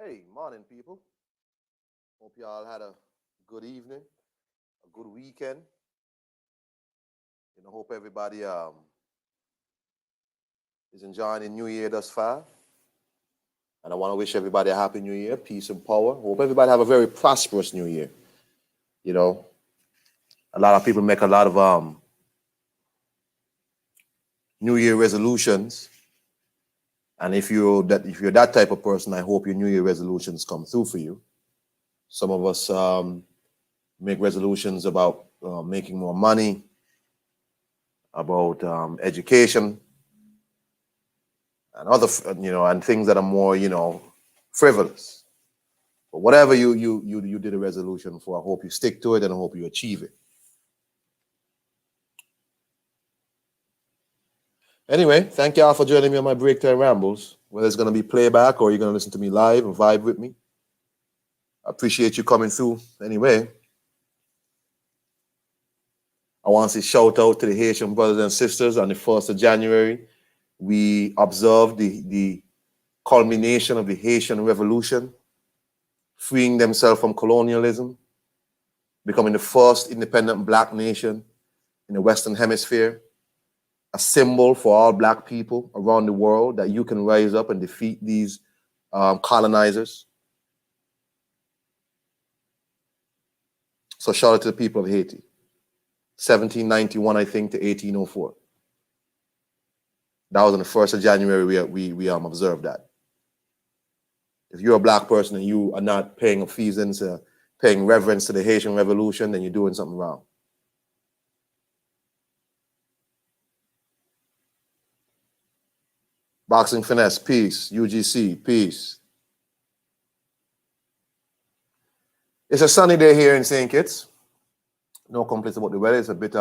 Hey, morning, people. Hope you all had a good evening, a good weekend. Hope everybody is enjoying the new year thus far. And I want to wish everybody a happy new year, peace and power. Hope everybody have a very prosperous new year. You know, a lot of people make a lot of new year resolutions. And if you're that type of person, I hope your new year resolutions come through for you. Some of us make resolutions about making more money, about education, and and things that are more, frivolous. But whatever you did a resolution for, I hope you stick to it and I hope you achieve it. Anyway, thank y'all for joining me on my Breaktime Rambles. Whether it's going to be playback or you're going to listen to me live and vibe with me, I appreciate you coming through. Anyway, I want to say shout out to the Haitian brothers and sisters. On the 1st of January, we observed the culmination of the Haitian Revolution, freeing themselves from colonialism, becoming the first independent Black nation in the Western Hemisphere, a symbol for all Black people around the world that you can rise up and defeat these colonizers. So shout out to the people of Haiti. 1791, I think, to 1804. That was on the 1st of January we observed that. If you're a Black person and you are not paying obeisance, paying reverence to the Haitian Revolution, then you're doing something wrong. Boxing Finesse, peace. UGC, peace. It's a sunny day here in St. Kitts. No complaints about the weather. It's a bit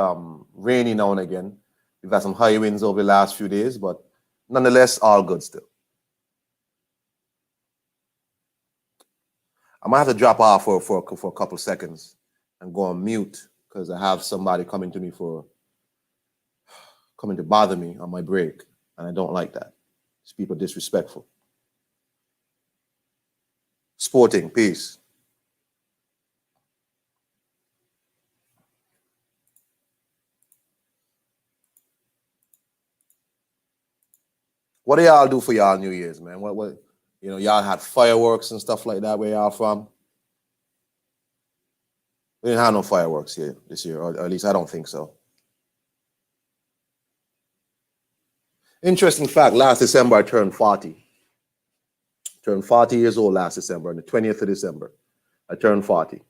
rainy now and again. We've had some high winds over the last few days, but nonetheless, all good still. I might have to drop off for a couple of seconds and go on mute because I have somebody coming to bother me on my break, and I don't like that. It's people disrespectful. Sporting, peace. What do y'all do for y'all New Year's, man? What y'all had fireworks and stuff like that where y'all from? We didn't have no fireworks here this year, or at least I don't think so. Interesting fact, last December I turned 40. Turned 40 years old last December, on the 20th of December. I turned 40.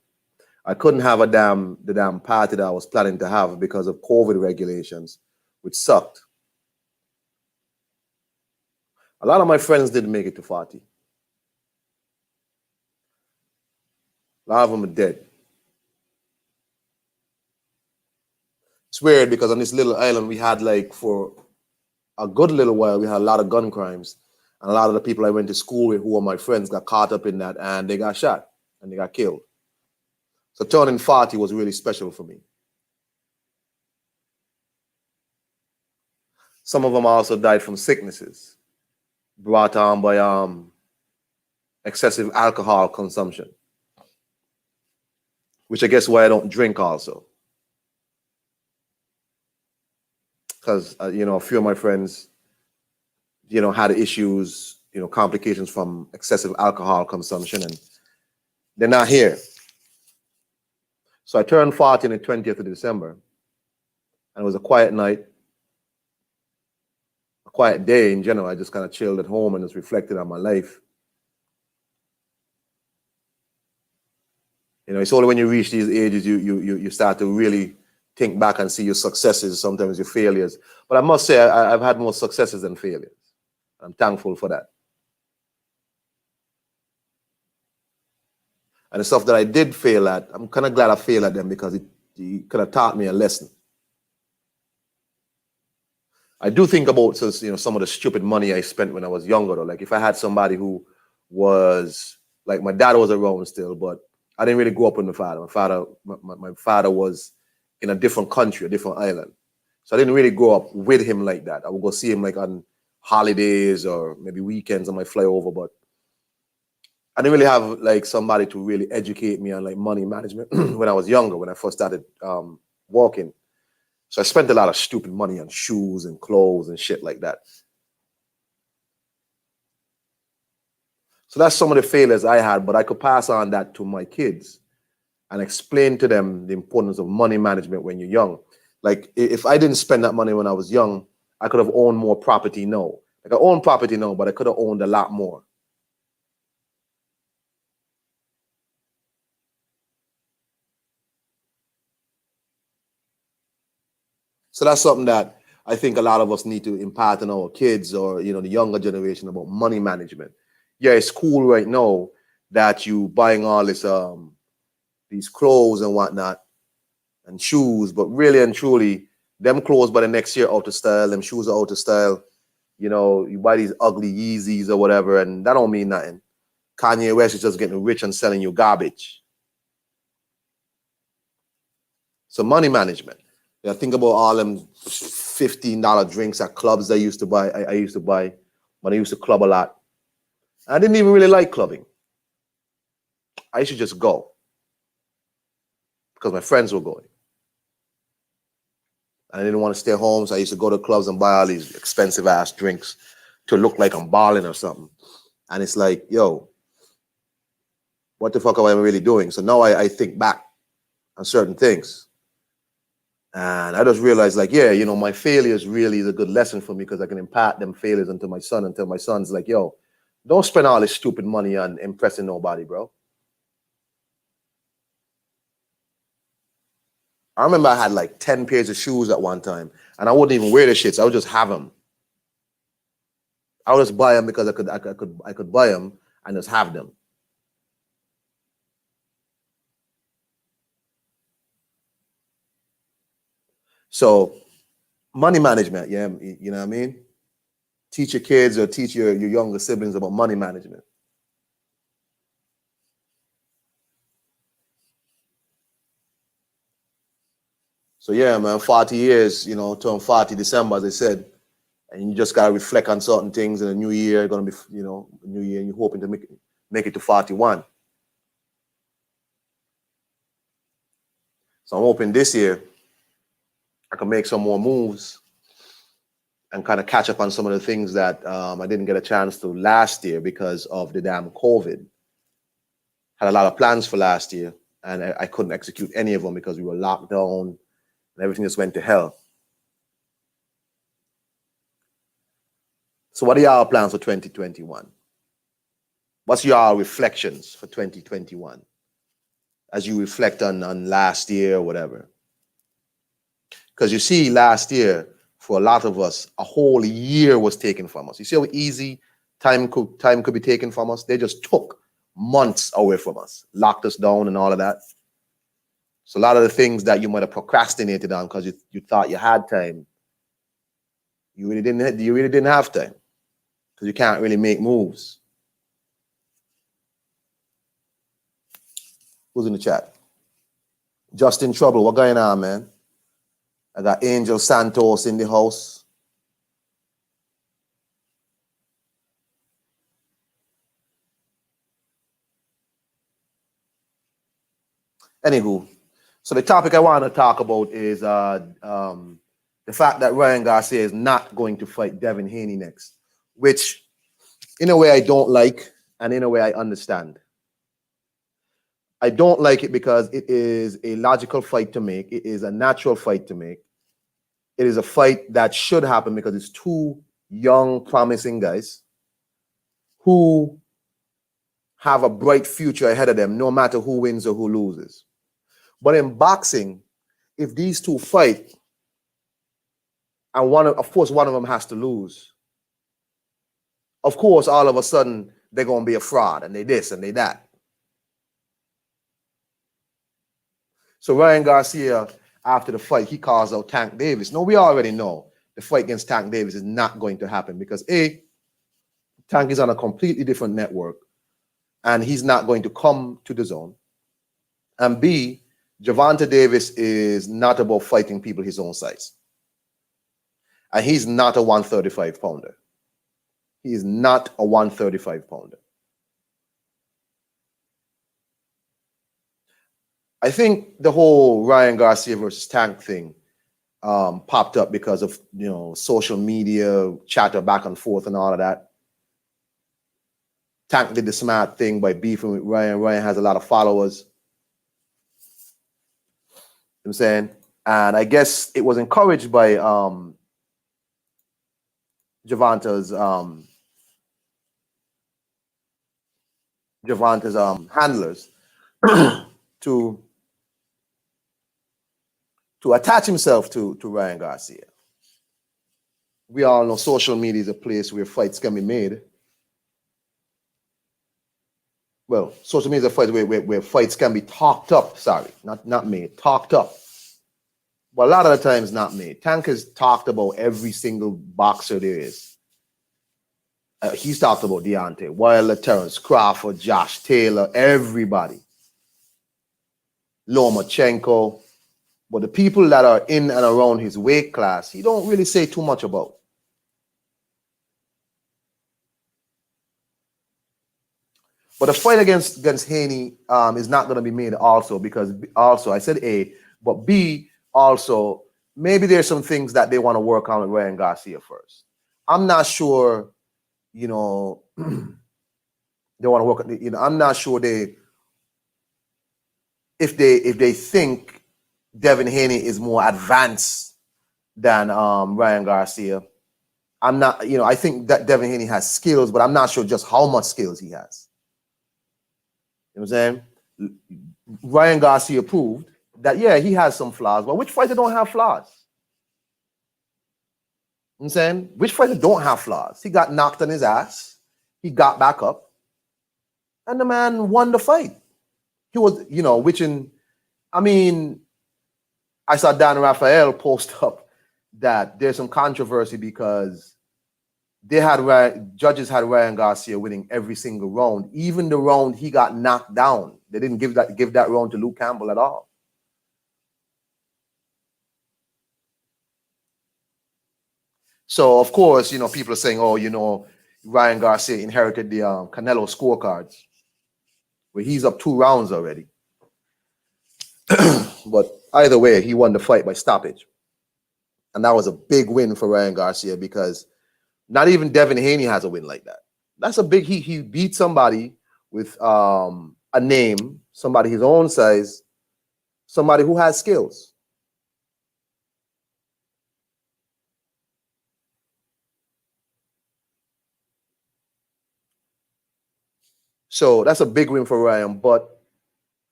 I couldn't have the damn party that I was planning to have because of COVID regulations, which sucked. A lot of my friends didn't make it to 40. A lot of them are dead. It's weird because on this little island we had, like, for a good little while, we had a lot of gun crimes. And a lot of the people I went to school with who were my friends got caught up in that and they got shot and they got killed. So turning 40 was really special for me. Some of them also died from sicknesses brought on by excessive alcohol consumption, which I guess why I don't drink also. Because, a few of my friends, had issues, complications from excessive alcohol consumption, and they're not here. So I turned 40 on the 20th of December, and it was a quiet night, a quiet day in general. I just kind of chilled at home and just reflected on my life. It's only when you reach these ages you start to really think back and see your successes, sometimes your failures. But I must say I've had more successes than failures. I'm thankful for that. And the stuff that I did fail at, I'm kind of glad I failed at them because it kind of taught me a lesson. I do think about some of the stupid money I spent when I was younger, though. Like if I had somebody who was, like, my dad was around still, but I didn't really grow up with my father. My father was in a different country, a different island. So I didn't really grow up with him like that. I would go see him like on holidays or maybe weekends. I might fly over, but I didn't really have like somebody to really educate me on like money management when I was younger, when I first started walking. So I spent a lot of stupid money on shoes and clothes and shit like that. So that's some of the failures I had, but I could pass on that to my kids and explain to them the importance of money management when you're young. Like if I didn't spend that money when I was young, I could have owned more property now. Like I own property now, but I could have owned a lot more. So that's something that I think a lot of us need to impart on our kids or the younger generation about money management. Yeah, it's cool right now that you buying all this these clothes and whatnot and shoes, but really and truly, them clothes by the next year out of style, them shoes are out of style. You buy these ugly Yeezys or whatever, and that don't mean nothing. Kanye West is just getting rich and selling you garbage. So money management. Yeah, think about all them $15 drinks at clubs I used to buy. I used to buy when I used to club a lot. I didn't even really like clubbing. I used to just go because my friends were going. I didn't want to stay home, so I used to go to clubs and buy all these expensive ass drinks to look like I'm balling or something. And it's like, yo, what the fuck am I really doing? So now I think back on certain things. And I just realized, like, yeah, my failures really is a good lesson for me because I can impart them failures onto my son until my son's like, yo, don't spend all this stupid money on impressing nobody, bro. I remember I had like 10 pairs of shoes at one time, and I wouldn't even wear the shits. I would just have them. I would just buy them because I could buy them and just have them. So money management, yeah, you know what I mean? Teach your kids or teach your younger siblings about money management. So yeah, man, 40 years, turn 40 December, as I said, and you just gotta reflect on certain things in a new year, gonna be, a new year, and you're hoping to make it to 41. So I'm hoping this year I can make some more moves and kind of catch up on some of the things that I didn't get a chance to last year because of the damn COVID. Had a lot of plans for last year, and I couldn't execute any of them because we were locked down and everything just went to hell. So what are y'all plans for 2021? What's your reflections for 2021 as you reflect on last year or whatever? Because you see, last year, for a lot of us, a whole year was taken from us. You see how easy time could be taken from us? They just took months away from us, locked us down and all of that. So a lot of the things that you might have procrastinated on because you thought you had time, you really didn't have time because you can't really make moves. Who's in the chat? Just in trouble. What going on, man? I got Angel Santos in the house. Anywho, so the topic I want to talk about is the fact that Ryan Garcia is not going to fight Devin Haney next, which in a way I don't like, and in a way I understand. I don't like it because it is a logical fight to make. It is a natural fight to make. It is a fight that should happen because it's two young, promising guys who have a bright future ahead of them, no matter who wins or who loses. But in boxing, if these two fight, and of course, one of them has to lose, of course, all of a sudden, they're going to be a fraud, and they this, and they that. So Ryan Garcia, after the fight, he calls out Tank Davis. No, we already know the fight against Tank Davis is not going to happen because A, Tank is on a completely different network, and he's not going to come to the zone. And B, Gervonta Davis is not about fighting people his own size. And he's not a 135 pounder. He is not a 135 pounder. I think the whole Ryan Garcia versus Tank thing popped up because of social media chatter back and forth and all of that. Tank did the smart thing by beefing with Ryan. Ryan has a lot of followers. You know what I'm saying? And I guess it was encouraged by Javanta's handlers to attach himself to Ryan Garcia. We all know social media is a place where fights can be made. Well, social media is a place where fights can be talked up. Sorry, not made, talked up. But a lot of the times not made. Tank has talked about every single boxer there is. He's talked about Deontay, Wilder, Terrence Crawford, Josh Taylor, everybody. Lomachenko. But the people that are in and around his weight class, he don't really say too much about. But the fight against Haney is not going to be made also because also I said A, but B also maybe there's some things that they want to work on with Ryan Garcia first. I'm not sure, they want to work on. I'm not sure if they think Devin Haney is more advanced than Ryan Garcia. I'm not, I think that Devin Haney has skills, but I'm not sure just how much skills he has. You know what I'm saying? Ryan Garcia proved that, yeah, he has some flaws, but which fighter don't have flaws? You know what I'm saying? Which fighter don't have flaws? He got knocked on his ass. He got back up. And the man won the fight. He was, I saw Dan Rafael post up that there's some controversy because judges had Ryan Garcia winning every single round, even the round he got knocked down. They didn't give that round to Luke Campbell at all. So of course, people are saying, oh, Ryan Garcia inherited the Canelo scorecards, where he's up 2 rounds already. But either way, he won the fight by stoppage, and that was a big win for Ryan Garcia because not even Devin Haney has a win like that. That's a big. He beat somebody with a name, somebody his own size, somebody who has skills. So that's a big win for Ryan, but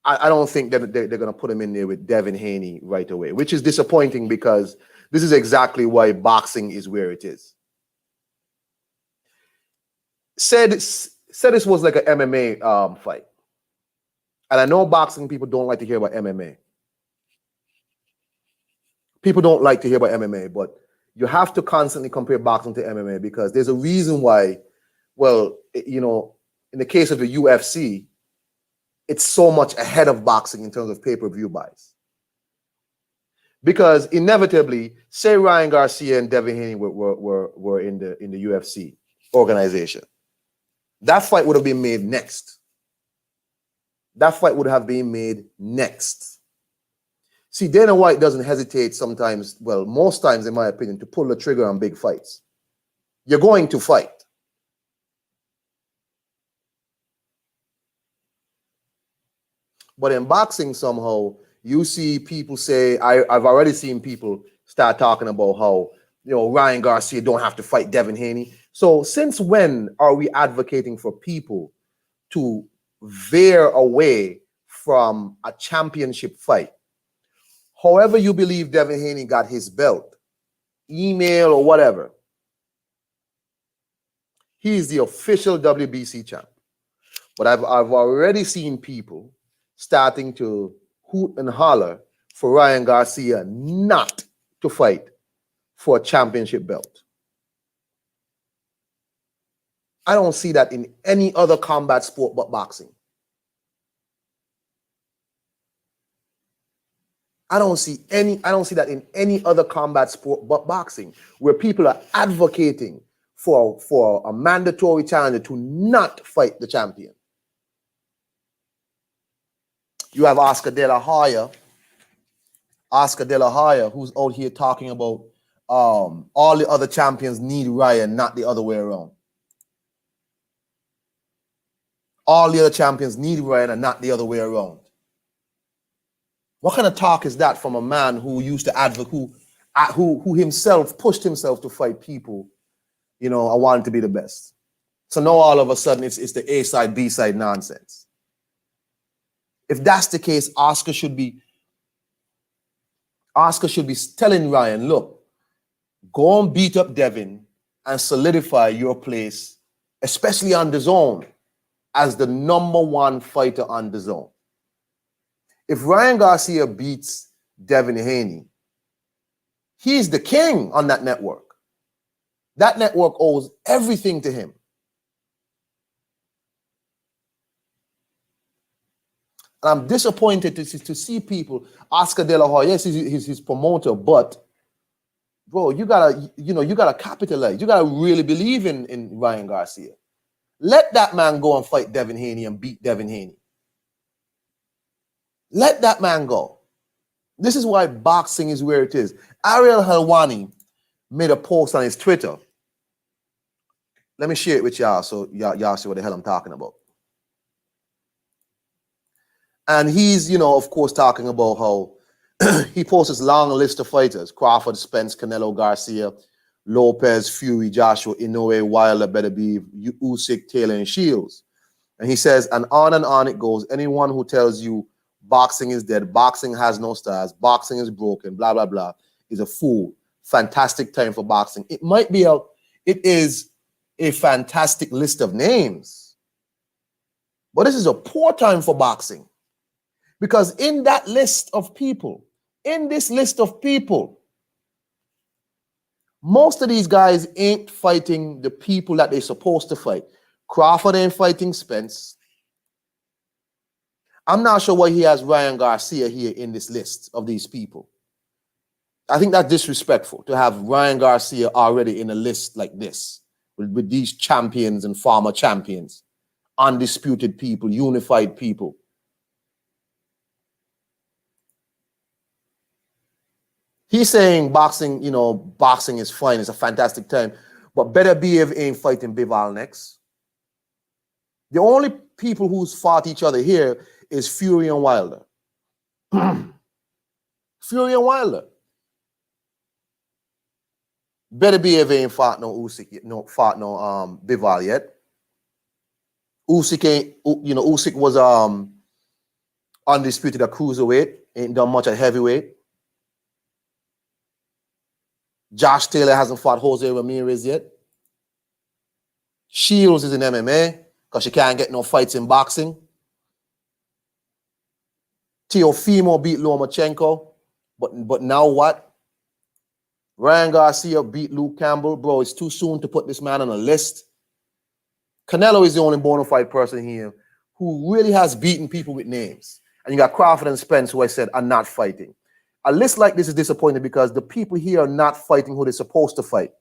I don't think that they're going to put him in there with Devin Haney right away, which is disappointing because this is exactly why boxing is where it is. Said this was like an MMA fight. And I know boxing people don't like to hear about MMA. People don't like to hear about MMA, but you have to constantly compare boxing to MMA because there's a reason why, well, in the case of the UFC, it's so much ahead of boxing in terms of pay-per-view buys. Because inevitably, say Ryan Garcia and Devin Haney were in the UFC organization. That fight would have been made next. That fight would have been made next. See, Dana White doesn't hesitate sometimes, well, most times in my opinion, to pull the trigger on big fights. You're going to fight. But in boxing, somehow, you see people say, I've already seen people start talking about how, Ryan Garcia don't have to fight Devin Haney. So since when are we advocating for people to veer away from a championship fight? However you believe Devin Haney got his belt, email or whatever, he's the official WBC champ. But I've already seen people starting to hoot and holler for Ryan Garcia not to fight for a championship belt. I don't see that in any other combat sport but boxing. I don't see that in any other combat sport but boxing, where people are advocating for a mandatory challenger to not fight the champion. You have Oscar De La Hoya. Oscar De La Hoya, who's out here talking about all the other champions need Ryan, not the other way around. All the other champions need Ryan and not the other way around. What kind of talk is that from a man who used to advocate, who himself pushed himself to fight people, I wanted to be the best. So now all of a sudden it's the A side, B side nonsense. If that's the case, Oscar should be telling Ryan, look, go and beat up Devin and solidify your place, especially on the zone, as the #1 fighter on the zone. If Ryan Garcia beats Devin Haney, he's the king on that network. That network owes everything to him. And I'm disappointed to see people, Oscar De La Hoya, yes, he's his promoter, but bro, you gotta capitalize. You gotta really believe in Ryan Garcia. Let that man go and fight Devin Haney and beat Devin Haney. Let that man go. This is why boxing is where it is. Ariel Helwani made a post on his Twitter. Let me share it with y'all so y'all see what the hell I'm talking about. And he's, of course, talking about how he posts this long list of fighters: Crawford, Spence, Canelo, Garcia, Lopez, Fury, Joshua, Inoue, Wilder, Beterbiev, Usyk, Taylor, and Shields. And he says, and on it goes. Anyone who tells you boxing is dead, boxing has no stars, boxing is broken, blah, blah, blah, is a fool. Fantastic time for boxing. It is a fantastic list of names. But this is a poor time for boxing. Because in this list of people, most of these guys ain't fighting the people that they're supposed to fight. Crawford ain't fighting Spence. I'm not sure why he has Ryan Garcia here in this list of these people. I think that's disrespectful to have Ryan Garcia already in a list like this with these champions and former champions, undisputed people, unified people. He's saying boxing, boxing is fine. It's a fantastic time. But Beterbiev ain't fighting Bivol next. The only people who's fought each other here is Fury and Wilder. Fury and Wilder. Beterbiev ain't fought no Usyk yet, Bivol yet. Usyk ain't, Usyk was undisputed at cruiserweight, ain't done much at heavyweight. Josh Taylor hasn't fought Jose Ramirez yet. Shields is in MMA because she can't get no fights in boxing. Teofimo beat Lomachenko, but now what? Ryan Garcia beat Luke Campbell. Bro, it's too soon to put this man on a list. Canelo is the only bona fide person here who really has beaten people with names. And you got Crawford and Spence, who I said are not fighting. A list like this is disappointing because the people here are not fighting who they're supposed to fight.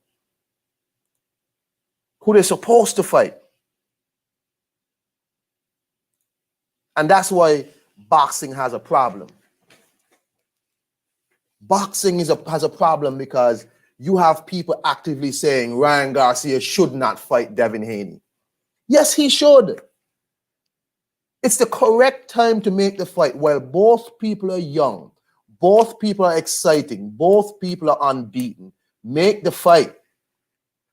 Who they're supposed to fight. And that's why boxing has a problem. Boxing has a problem because you have people actively saying Ryan Garcia should not fight Devin Haney. Yes, he should. It's the correct time to make the fight while both people are young. Both people are exciting. Both people are unbeaten. Make the fight.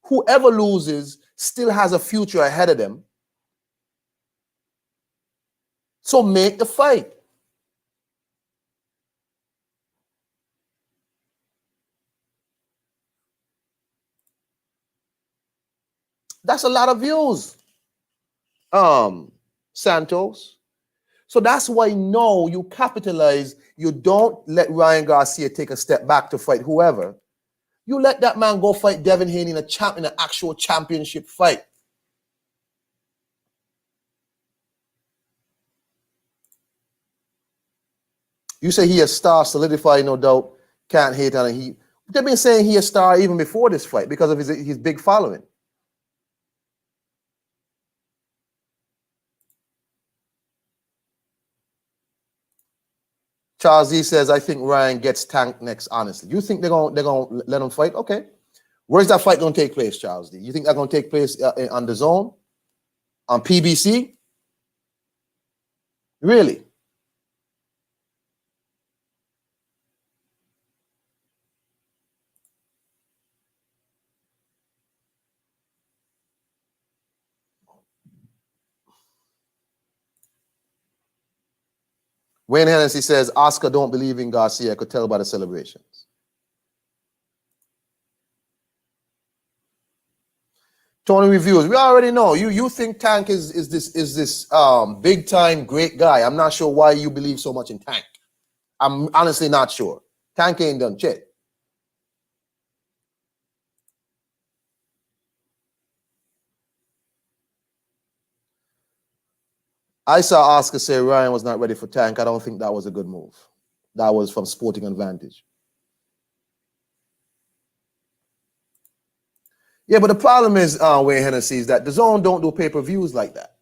Whoever loses still has a future ahead of them. So make the fight. That's a lot of views. Santos. So that's why no, you capitalize. You don't let Ryan Garcia take a step back to fight whoever. You let that man go fight Devin Haney in an actual championship fight. You say he a star, solidified, no doubt. Can't hate on him. They've been saying he a star even before this fight because of his big following. Charles D says, I think Ryan gets Tank next, honestly. You think they're gonna let him fight? Okay. Where's that fight gonna take place, Charles D? You think that's gonna take place on the zone? On PBC? Really? Wayne Hennessy says, Oscar don't believe in Garcia. I could tell by the celebrations. Tony Reviews, we already know. You think Tank is this big time great guy. I'm not sure why you believe so much in Tank. I'm honestly not sure. Tank ain't done shit. I saw Oscar say Ryan was not ready for Tank. I don't think that was a good move. That was from Sporting Advantage. Yeah, but the problem is, Wayne Hennessy, is that the Zone don't do pay-per-views like that.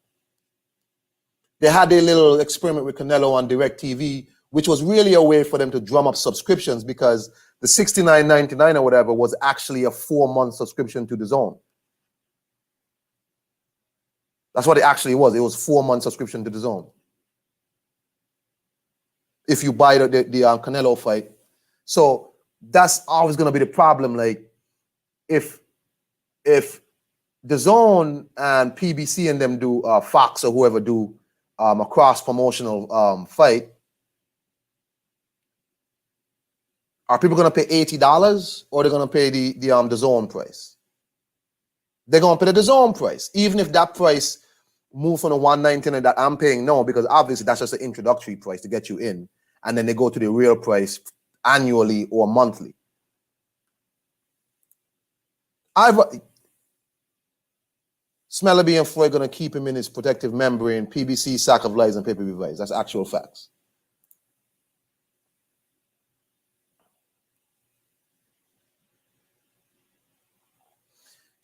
They had their little experiment with Canelo on DirecTV, which was really a way for them to drum up subscriptions, because the $69.99 or whatever was actually a 4-month subscription to the Zone. That's what it actually was. It was 4-month subscription to the Zone. If you buy the Canelo fight. So that's always going to be the problem. Like, if the Zone and PBC and them do, Fox or whoever do a cross-promotional fight, are people going to pay $80 or they're going to pay the Zone price? They're going to pay the Zone price, even if that price move from the $199 that I'm paying now, because obviously that's just an introductory price to get you in, and then they go to the real price annually or monthly. Smellerby and Floyd going to keep him in his protective membrane, PBC, sack of lies, and pay-per-view lies. That's actual facts.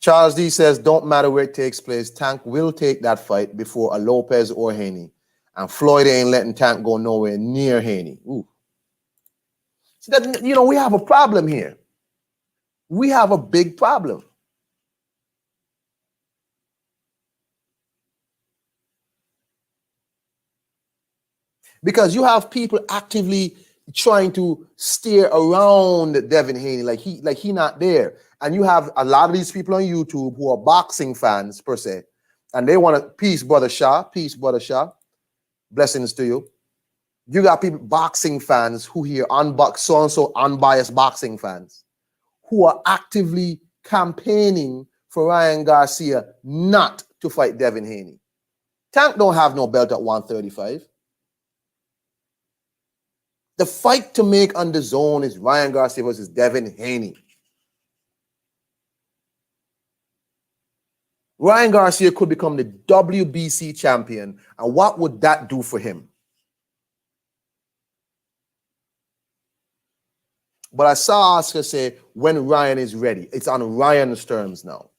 Charles D says, don't matter where it takes place, Tank will take that fight before a Lopez or Haney. And Floyd ain't letting Tank go nowhere near Haney. Ooh. See, that, we have a problem here. We have a big problem. Because you have people actively trying to steer around Devin Haney, like he not there. And you have a lot of these people on YouTube who are boxing fans per se, and they want to, peace, brother Shah, blessings to you. You got people, boxing fans, who hear so-and-so unbiased boxing fans, who are actively campaigning for Ryan Garcia not to fight Devin Haney. Tank don't have no belt at 135. The fight to make on the Zone is Ryan Garcia versus Devin Haney. Ryan Garcia could become the WBC champion, and what would that do for him? But I saw Oscar say, when Ryan is ready. It's on Ryan's terms now.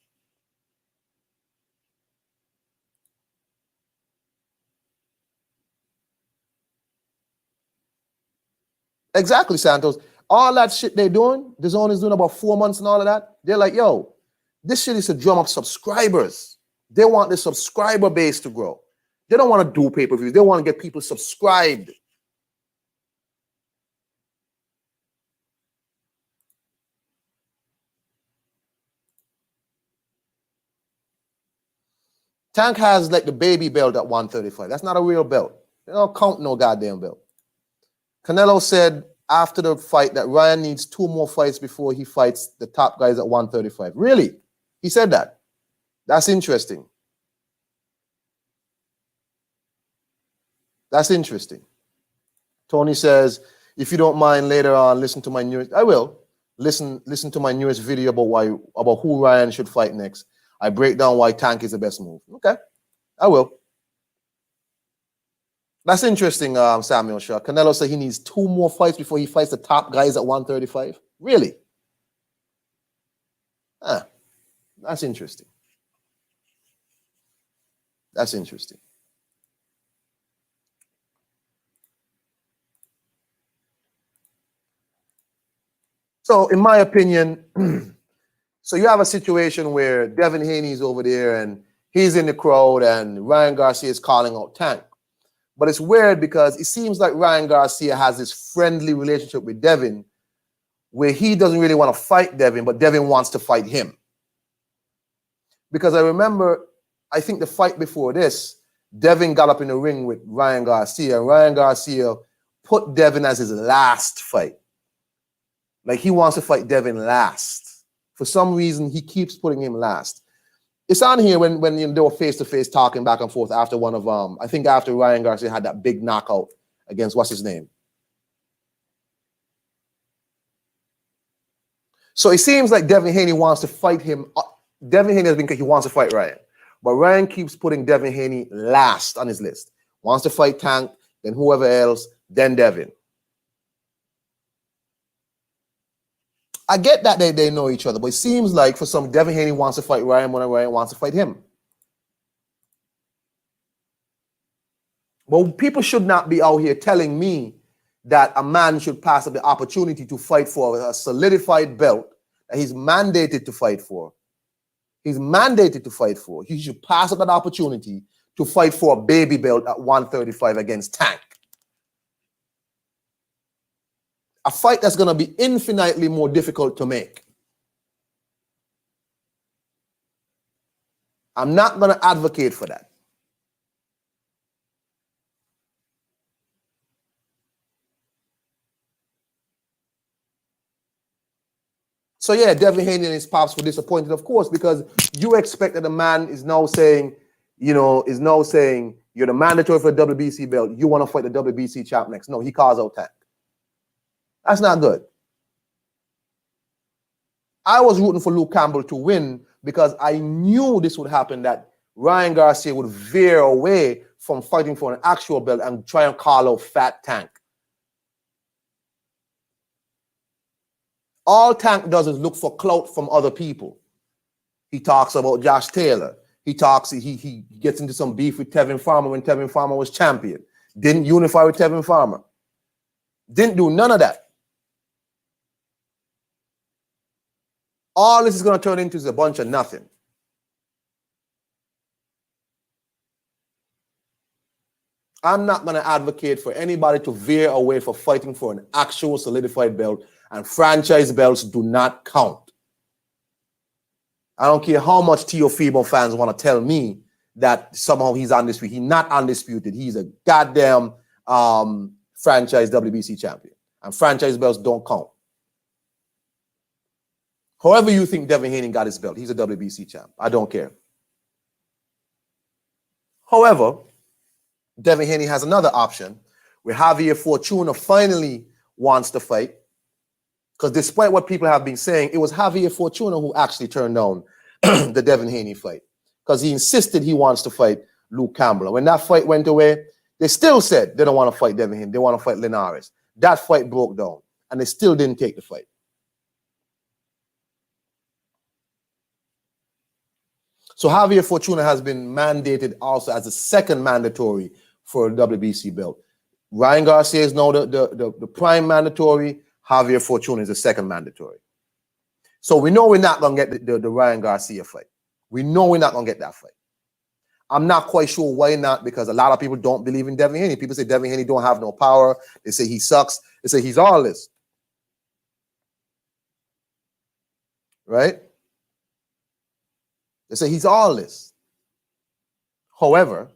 Exactly, Santos. All that shit they're doing, the Zone is doing about 4 months and all of that. They're like, yo, this shit is to drum up subscribers. They want the subscriber base to grow. They don't want to do pay-per-views. They want to get people subscribed. Tank has like the baby belt at 135. That's not a real belt. They don't count no goddamn belt. Canelo said after the fight that Ryan needs 2 more fights before he fights the top guys at 135. Really? He said that. That's interesting. That's interesting. Tony says, if you don't mind later on, listen to my newest. I will listen to my newest video about who Ryan should fight next. I break down why Tank is the best move. Okay, I will. That's interesting, Samuel Shaw. Canelo said he needs 2 more fights before he fights the top guys at 135. Really? That's interesting. That's interesting. So, in my opinion, so you have a situation where Devin Haney's over there and he's in the crowd and Ryan Garcia is calling out Tank. But it's weird because it seems like Ryan Garcia has this friendly relationship with Devin where he doesn't really want to fight Devin, but Devin wants to fight him. Because I remember, I think the fight before this, Devin got up in the ring with Ryan Garcia, and Ryan Garcia put Devin as his last fight. Like he wants to fight Devin last. For some reason, he keeps putting him last. It's on here when you know, they were face-to-face talking back and forth after one of I think after Ryan Garcia had that big knockout against what's his name. So it seems like Devin Haney wants to fight him. Devin Haney has been, he wants to fight Ryan. But Ryan keeps putting Devin Haney last on his list. Wants to fight Tank, then whoever else, then Devin. I get that they know each other, but it seems like for some, Devin Haney wants to fight Ryan when Ryan wants to fight him. But people should not be out here telling me that a man should pass up the opportunity to fight for a solidified belt that he's mandated to fight for. He's mandated to fight for. He should pass up that opportunity to fight for a baby belt at 135 against Tank. A fight that's going to be infinitely more difficult to make. I'm not going to advocate for that. So yeah, Devin Haney and his pops were disappointed, of course, because you expect that the man is now saying, you know, you're the mandatory for the WBC belt. You want to fight the WBC champ next. No, he calls out Tank. That's not good. I was rooting for Luke Campbell to win because I knew this would happen, that Ryan Garcia would veer away from fighting for an actual belt and try and call out Fat Tank. All Tank does is look for clout from other people. He talks about Josh Taylor. He gets into some beef with Tevin Farmer when Tevin Farmer was champion. Didn't unify with Tevin Farmer. Didn't do none of that. All this is going to turn into is a bunch of nothing. I'm not going to advocate for anybody to veer away from fighting for an actual solidified belt, and franchise belts do not count. I don't care how much Teofimo fans want to tell me that somehow he's undisputed. He's not undisputed. He's a goddamn franchise WBC champion, and franchise belts don't count. However you think Devin Haney got his belt, he's a WBC champ. I don't care. However, Devin Haney has another option where Javier Fortuna finally wants to fight. Because despite what people have been saying, it was Javier Fortuna who actually turned down the Devin Haney fight. Because he insisted he wants to fight Luke Campbell. And when that fight went away, they still said they don't want to fight Devin Haney. They want to fight Linares. That fight broke down. And they still didn't take the fight. So Javier Fortuna has been mandated also as a second mandatory for a WBC belt. Ryan Garcia is now the prime mandatory. Javier Fortuna is the second mandatory. So we know we're not going to get the Ryan Garcia fight. We know we're not going to get that fight. I'm not quite sure why not, because a lot of people don't believe in Devin Haney. People say Devin Haney don't have no power. They say he sucks. They say he's all this. Right? They say he's all this. However,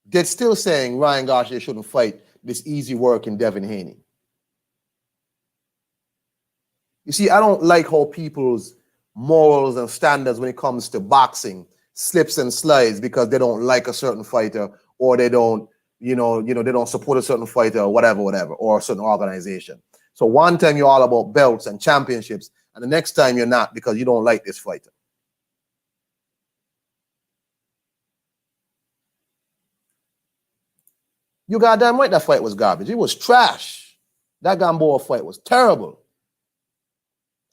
they're still saying Ryan Garcia shouldn't fight this easy work in Devin Haney. You see, I don't like how people's morals and standards when it comes to boxing slips and slides because they don't like a certain fighter, or they don't, they don't support a certain fighter, or whatever, or a certain organization. So one time you're all about belts and championships, and the next time you're not because you don't like this fighter. You goddamn right that fight was garbage. It was trash. That Gamboa fight was terrible.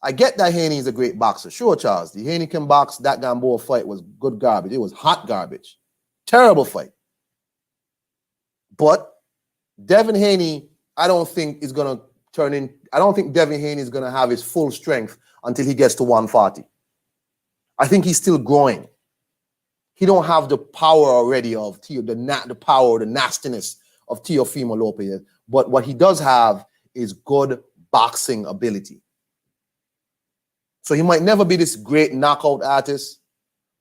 I get that Haney is a great boxer. Sure, Charles. The Haney can box. That Gamboa fight was good garbage. It was hot garbage. Terrible fight. But Devin Haney, I don't think is going to I don't think Devin Haney is going to have his full strength until he gets to 140. I think he's still growing. He don't have the power already of the power, the nastiness of Teofimo Lopez. But what he does have is good boxing ability. So he might never be this great knockout artist,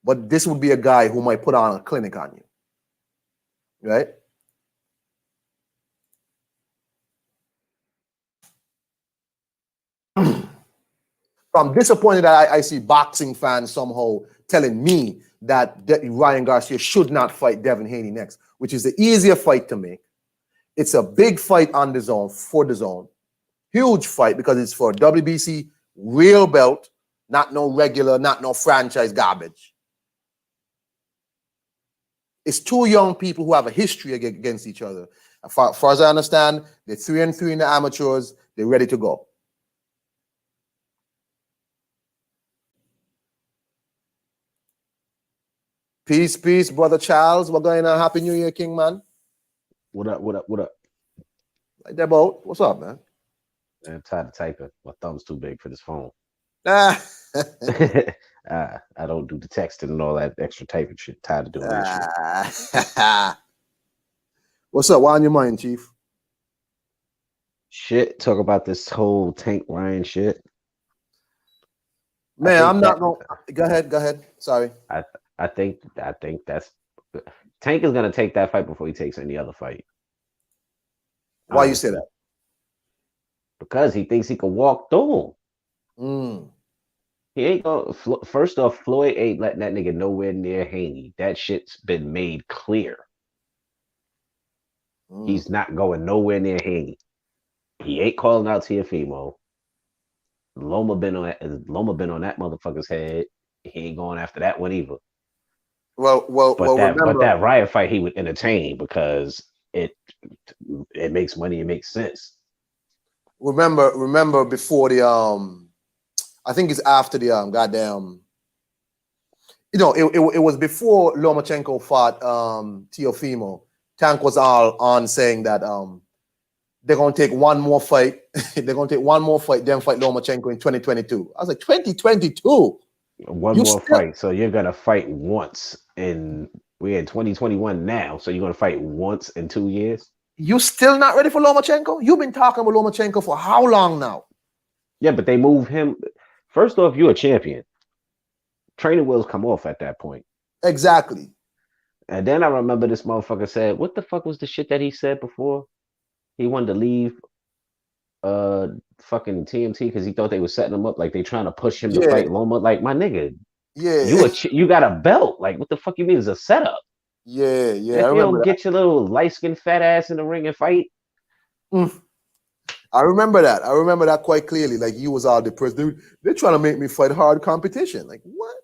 but this would be a guy who might put on a clinic on you. Right? I'm disappointed that I see boxing fans somehow telling me that Ryan Garcia should not fight Devin Haney next, which is the easier fight to make. It's a big fight on the zone, for the zone. Huge fight because it's for WBC real belt, not no regular, not no franchise garbage. It's two young people who have a history against each other. As far as I understand, they're 3-3 in the amateurs. They're ready to go. Peace, peace, brother Charles. What's going on? Happy New Year, King man. What up? What up? What up? Like that boat. What's up, man? I'm tired of typing. My thumb's too big for this phone. Ah. I don't do the texting and all that extra typing shit. Tired of doing that shit. What's up? What on your mind, Chief? Shit. Talk about this whole Tank Ryan shit. Man, I'm not going. Go ahead. Sorry. I think that's Tank is gonna take that fight before he takes any other fight. Why you say that? Because he thinks he can walk through him. He ain't gonna. First off, Floyd ain't letting that nigga nowhere near Haney. That shit's been made clear. He's not going nowhere near Haney. He ain't calling out Teofimo. Loma been on that motherfucker's head. He ain't going after that one either. But that Riot fight he would entertain because it makes money, it makes sense. Remember before the I think it's after the goddamn. You know, it was before Lomachenko fought Teofimo. Tank was all on saying that they're gonna take one more fight. They're gonna take one more fight, then fight Lomachenko in 2022. I was like, 2022. One more fight. So you're gonna fight once we're in 2021 now. So you're gonna fight once in 2 years? You still not ready for Lomachenko? You've been talking about Lomachenko for how long now? Yeah, but they move him. First off, you're a champion. Training wheels come off at that point. Exactly. And then I remember this motherfucker said, what the fuck was the shit that he said before? He wanted to leave fucking TMT because he thought they were setting him up, like they trying to push him to fight Loma. Like, my nigga, you got a belt. Like, what the fuck you mean is a setup? Yeah. If you don't get your little light-skinned fat ass in the ring and fight. I remember that. I remember that quite clearly. Like, you was all depressed. They're trying to make me fight hard competition. Like, what?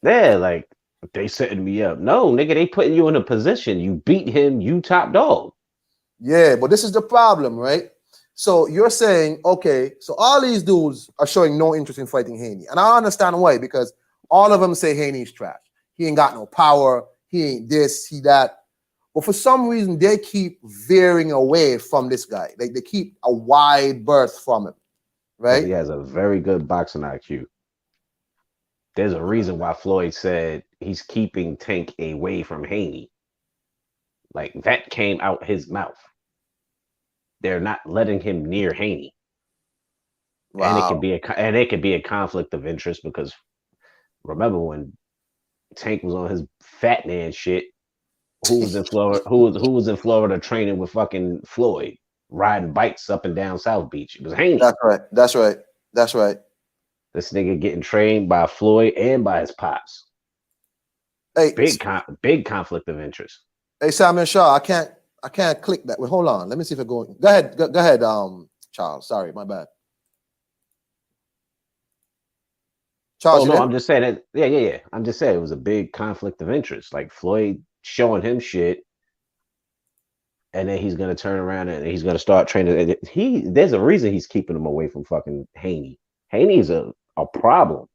Yeah, like, they setting me up. No, nigga, they putting you in a position. You beat him, you top dog. Yeah, but this is the problem, right? So you're saying, okay, so all these dudes are showing no interest in fighting Haney. And I understand why, because all of them say Haney's trash. He ain't got no power. He ain't this, he that. But for some reason, they keep veering away from this guy. Like, they keep a wide berth from him, right? He has a very good boxing IQ. There's a reason why Floyd said he's keeping Tank away from Haney. Like, that came out his mouth. They're not letting him near Haney. Wow. And it could be a conflict of interest because remember when Tank was on his fat man shit, who was in Florida? Who was in Florida training with fucking Floyd, riding bikes up and down South Beach? It was Haney. That's right. This nigga getting trained by Floyd and by his pops. Hey, big conflict of interest. Hey, Samuel Shaw, I can't click that. Wait, hold on. Let me see if it goes. Go ahead, Charles. Sorry, my bad. Charles, I'm just saying that. Yeah. I'm just saying it was a big conflict of interest. Like Floyd showing him shit, and then he's gonna turn around and he's gonna start training. There's a reason he's keeping him away from fucking Haney. Haney's a problem.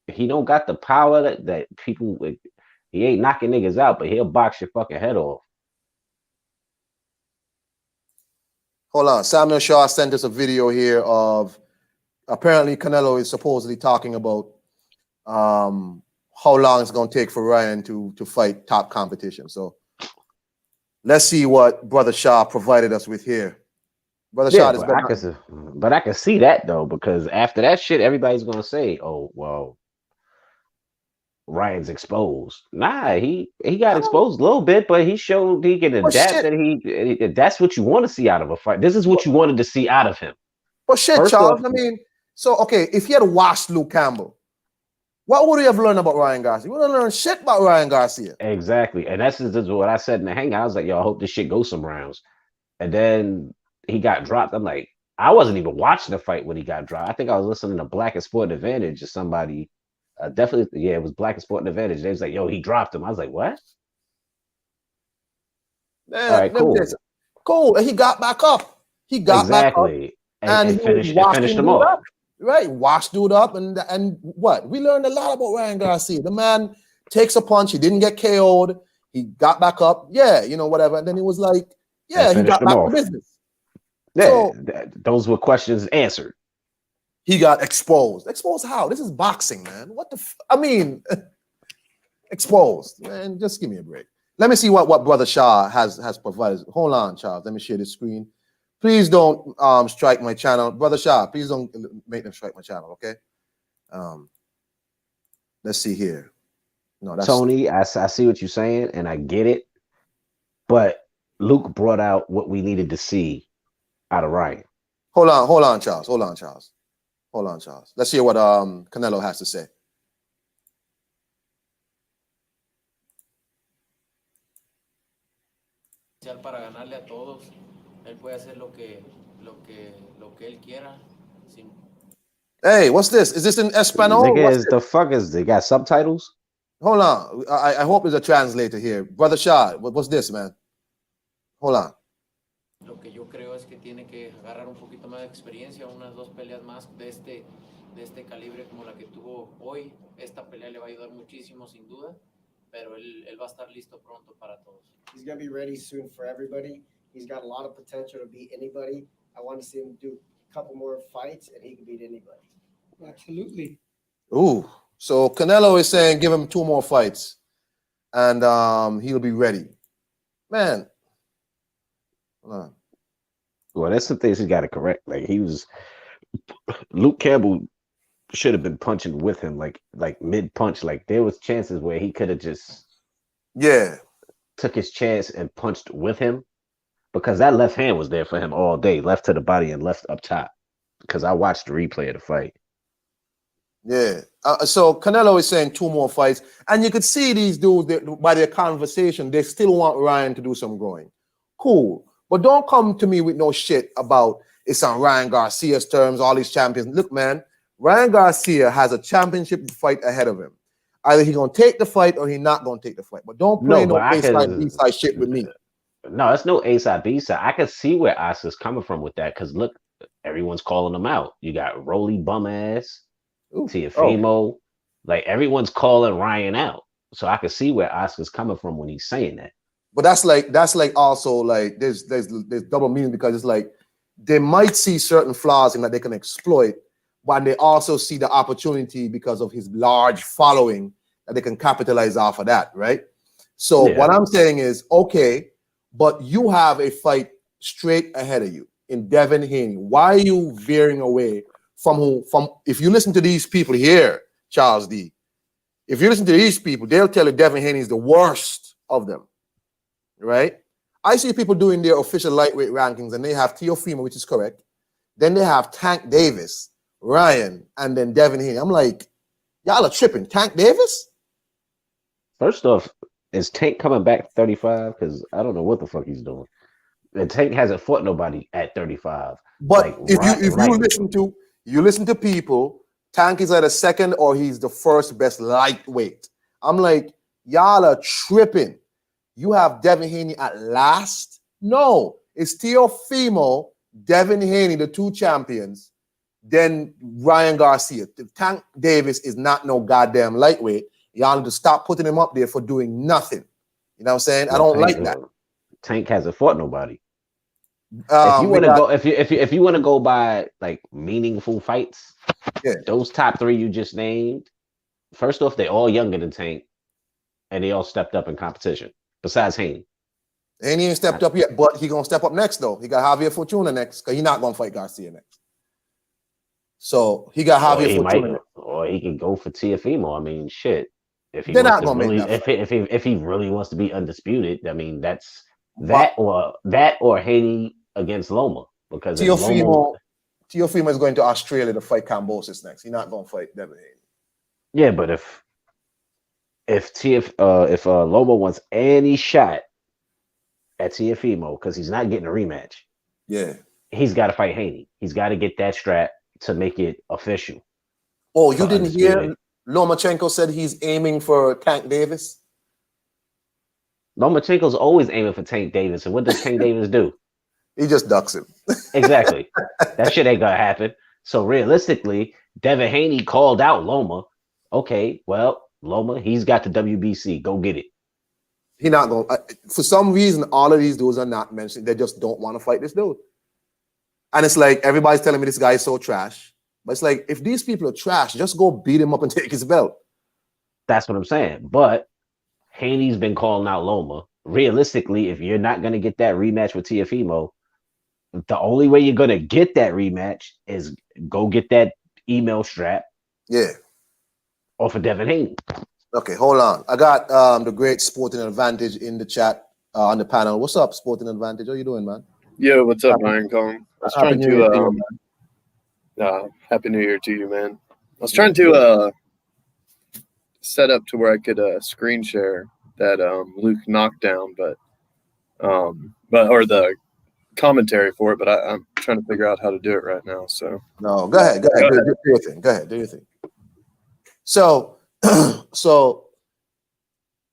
He don't got the power that people. He ain't knocking niggas out, but he'll box your fucking head off. Hold on. Samuel Shaw sent us a video here of apparently Canelo is supposedly talking about how long it's going to take for Ryan to fight top competition. So let's see what Brother Shaw provided us with here. Brother Shaw, Yeah, this but I can see that though, because after that shit, everybody's gonna say, "Oh, well, Ryan's exposed." Nah, he got exposed a little bit, but he showed he can but adapt, shit, and that's what you want to see out of a fight. This is but, what you wanted to see out of him. but shit, First Charles. off, I mean, so okay, if he had washed Luke Campbell, what would he have learned about Ryan Garcia? We don't learn shit about Ryan Garcia. exactly, and that's just what I said in the hangout. I was like, "Yo, I hope this shit goes some rounds." And then he got dropped. I'm like, I wasn't even watching the fight when he got dropped. I think I was listening to Black and Sport Advantage or somebody. Definitely, yeah, it was Black and Sport Advantage. They was like, "Yo, he dropped him." I was like, "What?" All Man, right, let me tell you cool, something. Cool. And he got back up. He got back up exactly, and he was and washing finished him dude off. up. Right. Washed dude up. And what? We learned a lot about Ryan Garcia. The man takes a punch. He didn't get KO'd. He got back up. Yeah, you know, whatever. And then he was like, And yeah, he finished got him back to off. business. Yeah, So those were questions answered. he got exposed. Exposed how? This is boxing, man. What the I mean, exposed. Man, just give me a break. Let me see what Brother Shaw has provided. Hold on, Charles. Let me share the screen. Please don't strike my channel. Brother Shaw, please don't make them strike my channel, okay? Let's see here. No, that's Tony, I see what you're saying, and I get it. But Luke brought out what we needed to see out of Ryan. hold on, Charles. Hold on, Charles. Let's hear what Canelo has to say. Para ganarle a todos, él puede hacer lo que él quiera. Sin... Hey, what's this? Is this in Espanol? Nigga, What's is this? the fuck is they got subtitles? Hold on. I hope there's a translator here. Brother Shaw, what's this, man? Hold on. Lo que yo creo es que tiene que agarrar un poquito más de experiencia, unas 2 peleas más de este calibre como la que tuvo hoy. Esta pelea le va a ayudar muchísimo, sin duda, pero él va a estar listo pronto para todos. He's going to be ready soon for everybody. He's got a lot of potential to beat anybody. I want to see him do a couple more fights, and he can beat anybody. Absolutely. Ooh. So Canelo is saying give him 2 more fights and he'll be ready. Man. Well, that's the things he got to correct. Like Luke Campbell should have been punching with him, like mid punch. Like there was chances where he could have just took his chance and punched with him, because that left hand was there for him all day, left to the body and left up top. Because I watched the replay of the fight. Yeah. So Canelo is saying 2 more fights, and you could see these dudes by their conversation, they still want Ryan to do some growing. Cool. But don't come to me with no shit about it's on Ryan Garcia's terms, all these champions. Look, man, Ryan Garcia has a championship fight ahead of him. Either he's going to take the fight or he's not going to take the fight. But don't play no A-side, B-side shit with me. No, it's no A-side, B-side. I can see where Oscar's coming from with that, because look, everyone's calling him out. You got Rolly bum-ass, Tiafimo. Like, everyone's calling Ryan out. So I can see where Oscar's coming from when he's saying that. But that's like also like there's double meaning, because it's like they might see certain flaws in that they can exploit, but they also see the opportunity because of his large following that they can capitalize off of that, right? So what I'm saying is, okay, but you have a fight straight ahead of you in Devin Haney. Why are you veering away from if you listen to these people here, Charles D, if you listen to these people, they'll tell you Devin Haney is the worst of them. Right? I see people doing their official lightweight rankings, and they have Teofimo, which is correct. Then they have Tank Davis, Ryan, and then Devin Haney. I'm like, y'all are tripping. Tank Davis? First off, is Tank coming back 35? Because I don't know what the fuck he's doing. And Tank hasn't fought nobody at 35. But like, if you listen to people, Tank is either second or he's the first best lightweight. I'm like, y'all are tripping. You have Devin Haney at last? No, it's Teofimo, Devin Haney, the 2 champions, then Ryan Garcia. Tank Davis is not no goddamn lightweight. Y'all need to stop putting him up there for doing nothing. You know what I'm saying? I don't like that. Tank hasn't fought nobody. If you We want to got, go, if you want to go by like meaningful fights, yeah. those top three you just named, first off, they all younger than Tank, and they all stepped up in competition. Besides Haney, Haney ain't stepped up yet, but he gonna step up next though. He got Javier Fortuna next, because he not gonna fight Garcia next. So he got or Javier he Fortuna might, next. or he can go for Tiafimo. I mean, shit. If he They're wants not to gonna make really, that fight. if he really wants to be undisputed, I mean, that's But that or Haney against Loma, because if Loma, Teofimo is going to Australia to fight Cambosis next. He's not gonna fight Devin Haney. yeah, but if Loma wants any shot at Tiafimo, because he's not getting a rematch, Yeah. he's got to fight Haney. He's got to get that strap to make it official. Oh, you for didn't undisputed. hear Lomachenko said he's aiming for Tank Davis? Lomachenko's always aiming for Tank Davis, and what does Tank Davis do? He just ducks him. Exactly. That shit ain't gonna happen. So realistically, Devin Haney called out Loma. Okay, well, Loma, he's got the WBC. Go get it. He not going. For some reason, all of these dudes are not mentioned. They just don't want to fight this dude. And it's like everybody's telling me this guy is so trash. But it's like, if these people are trash, just go beat him up and take his belt. That's what I'm saying. But Haney's been calling out Loma. Realistically, if you're not gonna get that rematch with Tiafimo, the only way you're gonna get that rematch is go get that email strap. Yeah. Off of Devin Haney. Okay, hold on. I got the great Sporting Advantage in the chat on the panel. What's up, Sporting Advantage? How you doing, man? Yo, what's up, Iron Kong? I was Happy trying New Year to to you, Happy New Year to you, man. I was trying to set up to where I could screen share that Luke knockdown, but or the commentary for it, but I'm trying to figure out how to do it right now. So No, go ahead. Do your thing. Go ahead, do your thing. So, so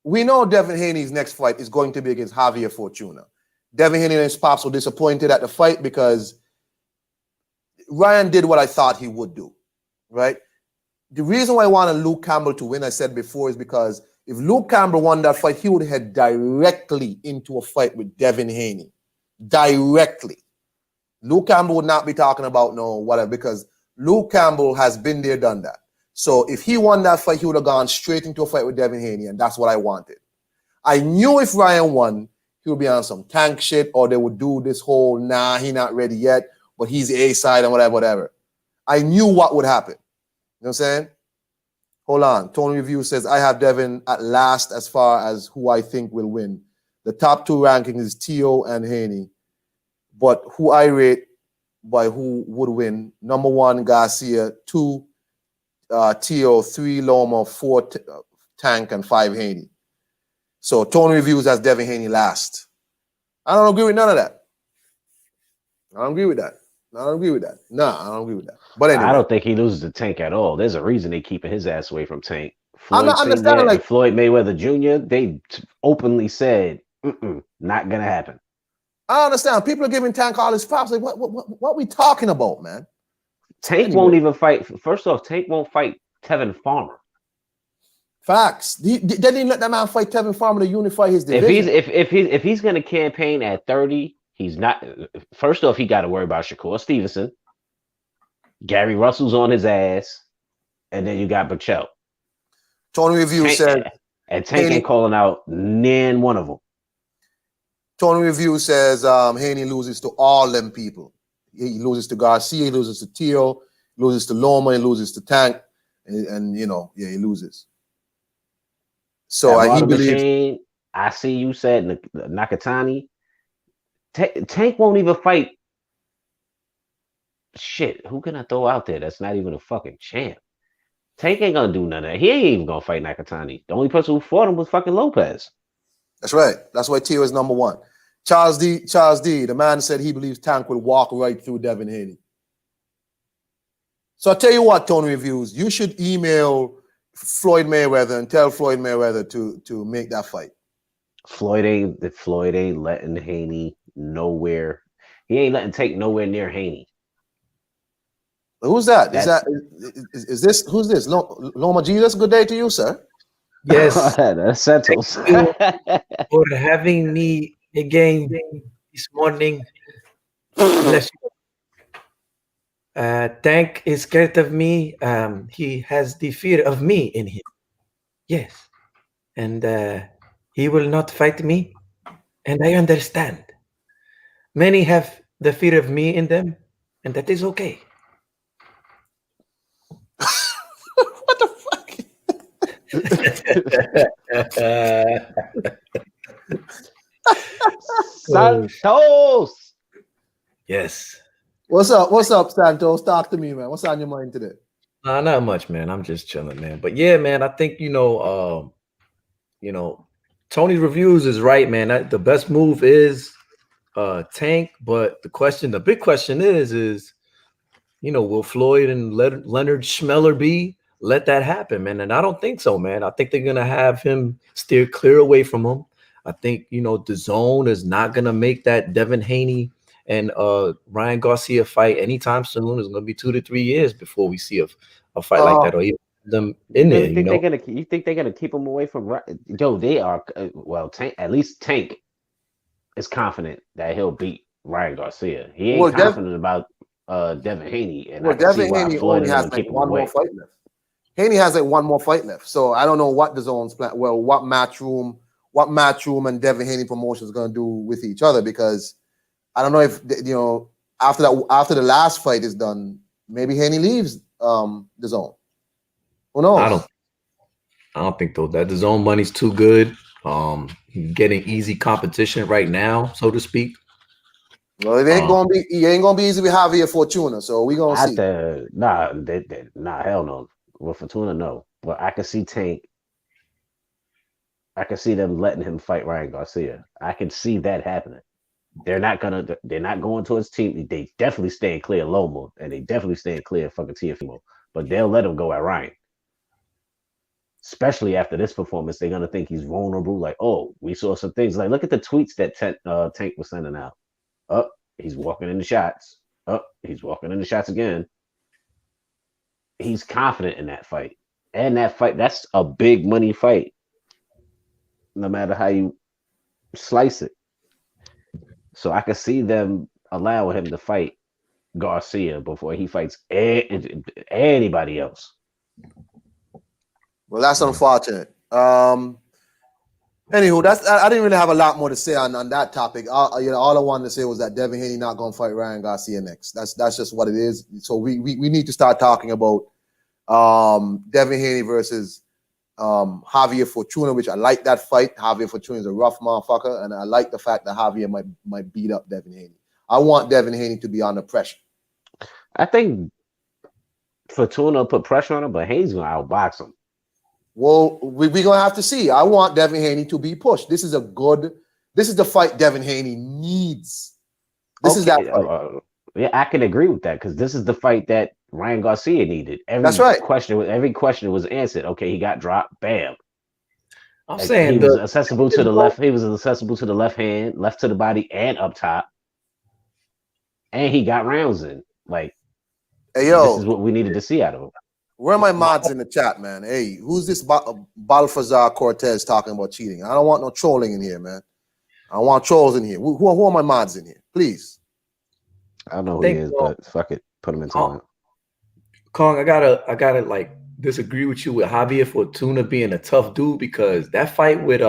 we know Devin Haney's next fight is going to be against Javier Fortuna. Devin Haney and his pops were disappointed at the fight because Ryan did what I thought he would do, right? The reason why I wanted Luke Campbell to win, I said before, is because if Luke Campbell won that fight, he would head directly into a fight with Devin Haney. Directly. Luke Campbell would not be talking about no whatever, because Luke Campbell has been there, done that. So if he won that fight, he would have gone straight into a fight with Devin Haney, and that's what I wanted. I knew if Ryan won, he would be on some tank shit, or they would do this whole, nah, he not ready yet, but he's A-side and whatever. I knew what would happen. You know what I'm saying? Hold on. Tony Review says, I have Devin at last as far as who I think will win. The top two rankings is Tio and Haney. But who I rate by who would win, number 1, Garcia, 2, Tio, 3, Loma, 4, Tank, and 5, Haney. So Tony Reviews has Devin Haney last. I don't agree with none of that. I don't agree with that. I don't agree with that. Nah, I don't agree with that. But anyway. I don't think he loses to Tank at all. There's a reason they keeping his ass away from Tank. I'm not understanding, like, Floyd Mayweather Jr., they openly said, not gonna happen. I understand. People are giving Tank all his props. Like, what are we talking about, man? Tank won't even fight. First off, Tank won't fight Tevin Farmer. Facts. They didn't let that man fight Tevin Farmer to unify his division. If he's gonna campaign at 30, he's not. First off, he got to worry about Shakur Stevenson. Gary Russell's on his ass, and then you got Burchell. Tony Review said, and Tank ain't calling out nan one of them. Tony Review says Haney loses to all them people. He loses to Garcia, he loses to Tio, he loses to Loma, he loses to Tank, and you know, yeah, he loses. So he believes. I see you said Nakatani. Tank won't even fight. Shit, who can I throw out there that's not even a fucking champ? Tank ain't gonna do none of that. He ain't even gonna fight Nakatani. The only person who fought him was fucking Lopez. That's right. That's why Tio is number 1. Charles D, the man said he believes Tank will walk right through Devin Haney. So I tell you what, Tony Reviews, you should email Floyd Mayweather and tell Floyd Mayweather to make that fight. Floyd ain't letting Haney nowhere. He ain't letting Tank nowhere near Haney. Who's that? Is this who's this? Loma Jesus, good day to you, sir. Yes. That's Santos. For having me again this morning. Bless you. Tank is scared of me. He has the fear of me in him. Yes. And he will not fight me. And I understand. Many have the fear of me in them, and that is okay. What the fuck? Santos. Yes. What's up? What's up, Santos? Talk to me, man. What's on your mind today? Not much, man. I'm just chilling, man. But yeah, man, I think Tony's reviews is right, man. The best move is Tank, but the big question is will Floyd and Leonard Schmeller let that happen, man? And I don't think so, man. I think they're gonna have him steer clear away from him. I think the zone is not gonna make that Devin Haney and Ryan Garcia fight anytime soon. It's gonna be 2 to 3 years before we see a fight like that, or even them in there. You think they're gonna keep him away from? Joe, they are. Tank, at least Tank is confident that he'll beat Ryan Garcia. He ain't confident about Devin Haney, and Devin Haney only has like one more fight left. Haney has like one more fight left, so I don't know what the zone's plan. Well, what matchroom and Devin Haney promotion is going to do with each other, because I don't know if after the last fight is done, maybe Haney leaves the zone. Who knows? I don't think though that the zone money's too good. Getting easy competition right now, so to speak. Well, it ain't gonna be easy with Javier Fortuna, so we gonna see. Nah, hell no. With Fortuna, no. But I can see Tank. I can see them letting him fight Ryan Garcia. I can see that happening. They're not going towards team. They definitely staying clear of Loma, and they definitely staying clear of fucking Tiafimo. But they'll let him go at Ryan. Especially after this performance, they're gonna think he's vulnerable. Like, oh, we saw some things. Like, look at the tweets that Tank was sending out. Oh, he's walking in the shots. Oh, he's walking in the shots again. He's confident in that fight. And that fight, that's a big money fight. No matter how you slice it. So I can see them allowing him to fight Garcia before he fights anybody else. Well, that's unfortunate. Anywho, I didn't really have a lot more to say on that topic. All I wanted to say was that Devin Haney not going to fight Ryan Garcia next. That's just what it is. So we need to start talking about Devin Haney versus Javier Fortuna, which I like that fight. Javier Fortuna is a rough motherfucker, and I like the fact that Javier might beat up Devin Haney. I want Devin Haney to be under pressure. I think Fortuna put pressure on him, but Haney's going to outbox him. Well, we're going to have to see. I want Devin Haney to be pushed. This is the fight Devin Haney needs. This is that fight. Yeah, I can agree with that, because this is the fight that Ryan Garcia needed. That's right. Every question was answered. Okay, he got dropped. Bam. I'm saying he was accessible to the left. He was accessible to the left hand, left to the body, and up top. And he got rounds in. Like, hey, yo, this is what we needed to see out of him. Where are my mods in the chat, man? Hey, who's this Balfazar Cortez talking about cheating? I don't want no trolling in here, man. I want trolls in here. Who are my mods in here? Please. I don't know who he is, but fuck it. Put him in time. Kong, I gotta like disagree with you with Javier Fortuna being a tough dude, because that fight with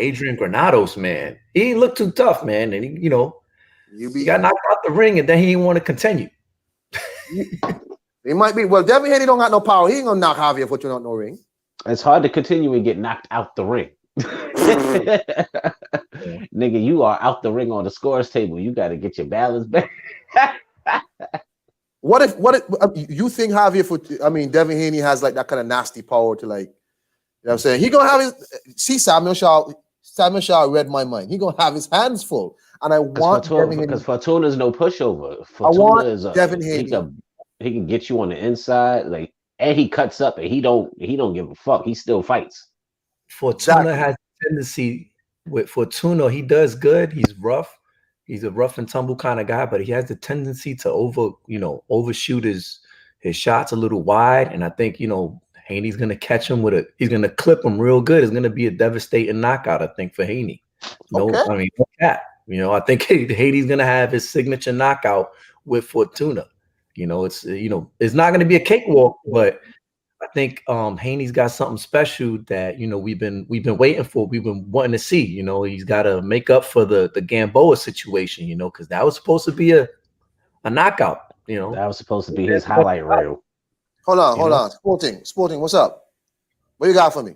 Adrian Granados, man, he didn't look too tough, man, and he got knocked out the ring, and then he didn't want to continue. He might be. Well, Devin Haney don't got no power. He ain't gonna knock Javier Fortuna out no ring. It's hard to continue and get knocked out the ring. Nigga, you are out the ring on the scores table. You got to get your balance back. What if you think Devin Haney has like that kind of nasty power to, like, you know what I'm saying? He gonna have his Samuel Shaw read my mind. He gonna have his hands full. And I want because Fortuna's no pushover. Devin Haney. He can get you on the inside, like, and he cuts up, and he don't give a fuck. He still fights. Fortuna has a tendency with Fortuna. He does good. He's rough. He's a rough and tumble kind of guy, but he has the tendency to overshoot his shots a little wide. And I think, Haney's gonna catch him he's gonna clip him real good. It's gonna be a devastating knockout, I think, for Haney. No cap. You know, I think Haiti's gonna have his signature knockout with Fortuna. You know, it's it's not gonna be a cakewalk, but I think Haney's got something special that we've been waiting for. We've been wanting to see. You know, he's got to make up for the Gamboa situation. You know, because that was supposed to be a knockout. You know, That was supposed to be his highlight reel. Hold on. Sporting, what's up? What you got for me?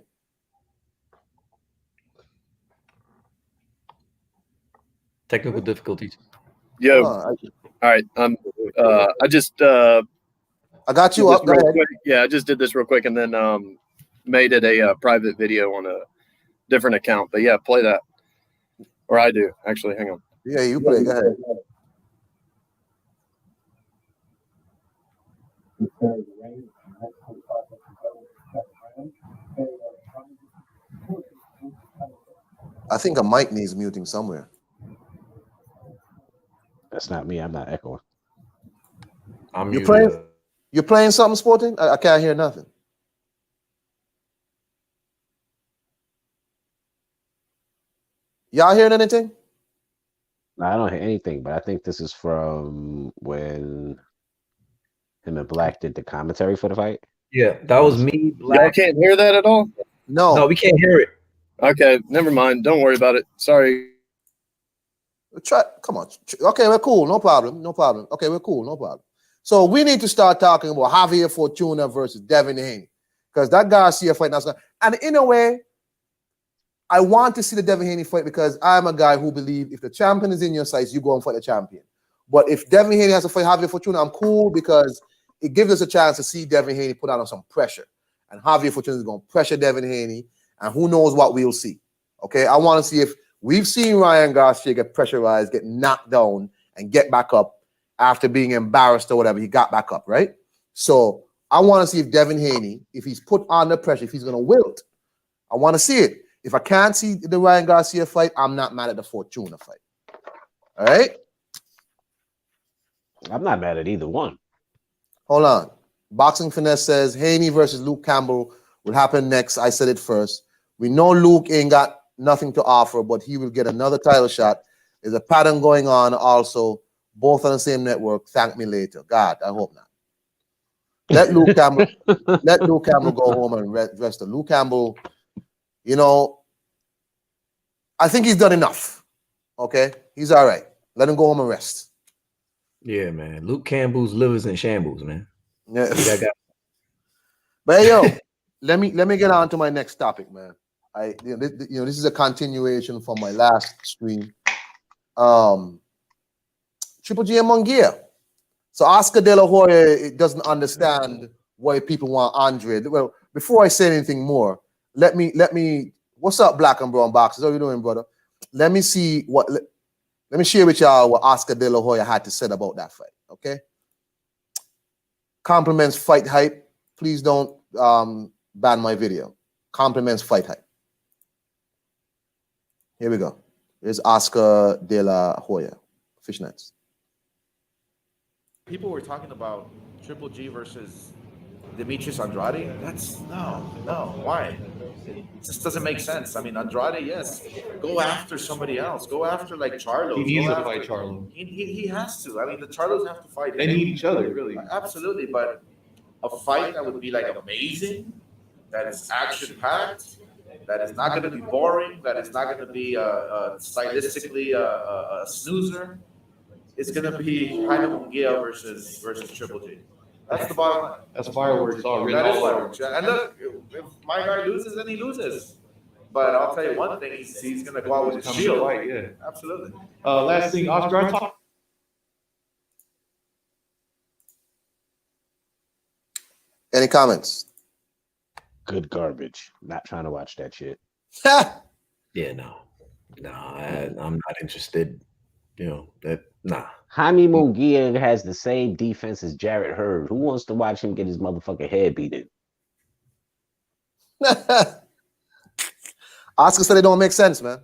Technical difficulties. Yo, Hold on. all right. I just I got you did up. this Go real ahead. quick. Yeah, I just did this real quick and then made it a private video on a different account. But yeah, play that. Or I do actually. Hang on. Yeah, you play. Go ahead. I think a mic needs muting somewhere. That's not me. I'm not echoing. I'm You muted. playing? You're playing something, Sporting? I can't hear nothing. Y'all hearing anything? No, I don't hear anything, but I think this is from when him and Black did the commentary for the fight. Yeah, that was me. Y'all Black. can't hear that at all? No. No, we can't hear it. Okay, never mind. Don't worry about it. Sorry. Come on. Okay, we're cool. No problem. Okay, we're cool. No problem. So we need to start talking about Javier Fortuna versus Devin Haney, because that Garcia fight now. And in a way, I want to see the Devin Haney fight because I'm a guy who believes if the champion is in your sights, you go and fight the champion. But if Devin Haney has to fight Javier Fortuna, I'm cool because it gives us a chance to see Devin Haney put on some pressure. And Javier Fortuna is going to pressure Devin Haney, and who knows what we'll see. Okay, I want to see if we've seen Ryan Garcia get pressurized, get knocked down, and get back up after being embarrassed or whatever. He got back up, right? So I want to see if Devin Haney, if he's put under pressure, if he's going to wilt. I want to see it. If I can't see the Ryan Garcia fight, I'm not mad at the Fortuna fight. All right? I'm not mad at either one. Hold on. Boxing Finesse says Haney versus Luke Campbell will happen next. I said it first. We know Luke ain't got nothing to offer, but he will get another title shot. There's a pattern going on also, both on the same network. Thank me later. God, I hope not. Let Luke Campbell go home and rest. Luke Campbell, I think he's done enough. Okay? He's all right. Let him go home and rest. Yeah, man. Luke Campbell's liver's in shambles, man. Yeah. That guy. But hey, yo, let me get on to my next topic, man. This is a continuation from my last stream. Triple G and Munguia. So Oscar De La Hoya doesn't understand why people want Andre. Well, before I say anything more, let me. What's up, Black and Brown Boxers? How you doing, brother? Let me share with y'all what Oscar De La Hoya had to say about that fight. Okay. Compliments Fight Hype. Please don't ban my video. Compliments Fight Hype. Here we go. Here's Oscar De La Hoya. Fishnets. People were talking about Triple G versus Demetrius Andrade. That's no. Why? It just doesn't make sense. I mean, Andrade, yes, go after somebody else. Go after like Charlo. He needs to fight Charlo. He has to. I mean, the Charlos have to fight. They need each other, really. Absolutely, but a fight that would be like amazing, that is action packed, that is not going to be boring, that is not going to be stylistically a snoozer. It's going to be Jaime Munguia versus Triple G. That's the bottom line. That's fireworks already. That is fireworks. And look, if my guy loses, then he loses. But I'll tell you one thing: he's going to go out with his shield. Fight, yeah. Absolutely. Last thing, Oscar, Any comments? Good garbage. Not trying to watch that shit. Yeah, no, I'm not interested. Nah. Jaime Munguia has the same defense as Jarrett Hurd. Who wants to watch him get his motherfucking head beat in? Oscar said it don't make sense, man.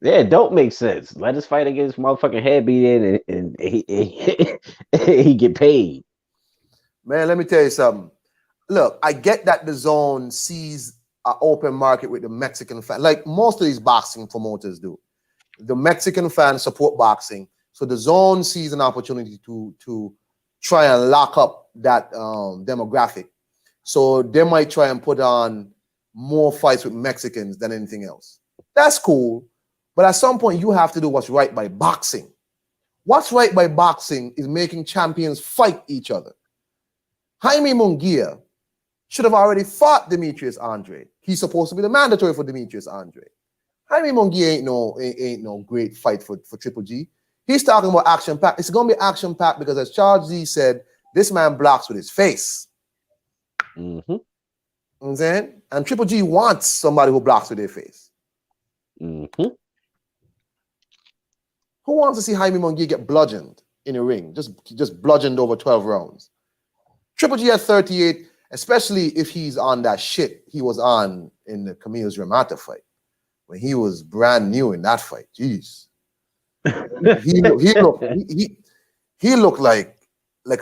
Yeah, it don't make sense. Let us fight against motherfucking head beat in and he get paid. Man, let me tell you something. Look, I get that the zone sees an open market with the Mexican fan, like most of these boxing promoters do. The Mexican fans support boxing, so the zone sees an opportunity to try and lock up that demographic. So they might try and put on more fights with Mexicans than anything else. That's cool, but at some point you have to do what's right by boxing. What's right by boxing is making champions fight each other. Jaime Munguia should have already fought Demetrius Andre. He's supposed to be the mandatory for Demetrius Andre. Jaime Munguia ain't no great fight for Triple G. He's talking about action pack. It's gonna be action pack because, as Charles Z said, this man blocks with his face. Mm-hmm. You know what I'm saying? And Triple G wants somebody who blocks with their face. Mm-hmm. Who wants to see Jaime Munguia get bludgeoned in a ring? Just bludgeoned over 12 rounds. Triple G at 38, especially if he's on that shit he was on in the Camille's Ramata fight. When he was brand new in that fight. Jeez. he looked like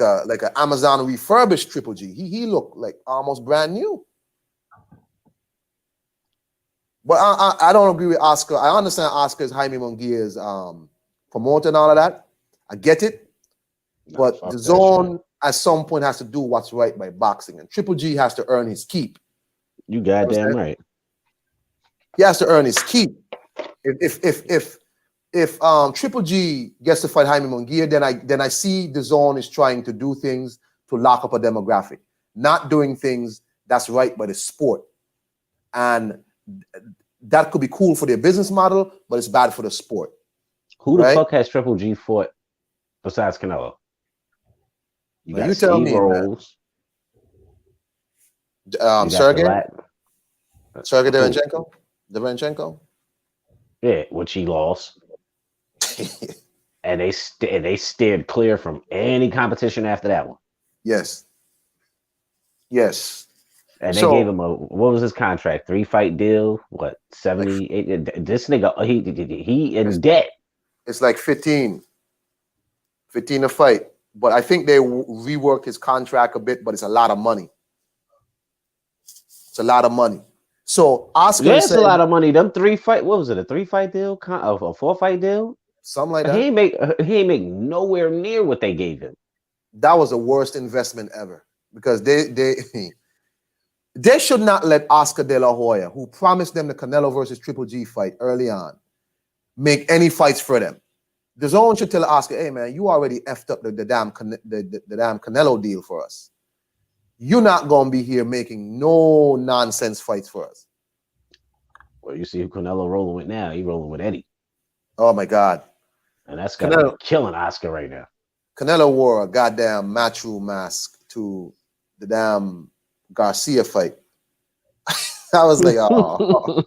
a Amazon refurbished Triple G. He looked like almost brand new. But I don't agree with Oscar. I understand Oscar's Jaime Munguia's promoter and all of that. I get it. But the zone at some point has to do what's right by boxing. And Triple G has to earn his keep. You goddamn right. He has to earn his keep. If Triple G gets to fight Jaime Munguia, then I see the zone is trying to do things to lock up a demographic, not doing things that's right by the sport. And that could be cool for their business model, but it's bad for the sport. Who the fuck has Triple G fought besides Canelo? You got tell Steve me, Rolls. Sergey Derenchenko? Yeah, which he lost. and they steered clear from any competition after that one. Yes. And they gave him what was his contract? 3-fight deal? What, 78? This nigga, he in debt. It's like 15 a fight. But I think they reworked his contract a bit, but it's a lot of money. It's a lot of money. So Oscar it's a lot of money. Them 3-fight, what was it? A 3-fight deal? A 4-fight deal? Something like that. He ain't make nowhere near what they gave him. That was the worst investment ever because they should not let Oscar De La Hoya, who promised them the Canelo versus Triple G fight early on, make any fights for them. The zone should tell Oscar, hey man, you already effed up the damn Canelo deal for us. You're not gonna be here making no nonsense fights for us. Well, you see who Canelo rolling with now. He rolling with Eddie. Oh my God. And that's gotta be killing Oscar right now. Canelo wore a goddamn match room mask to the damn Garcia fight. I was like, oh.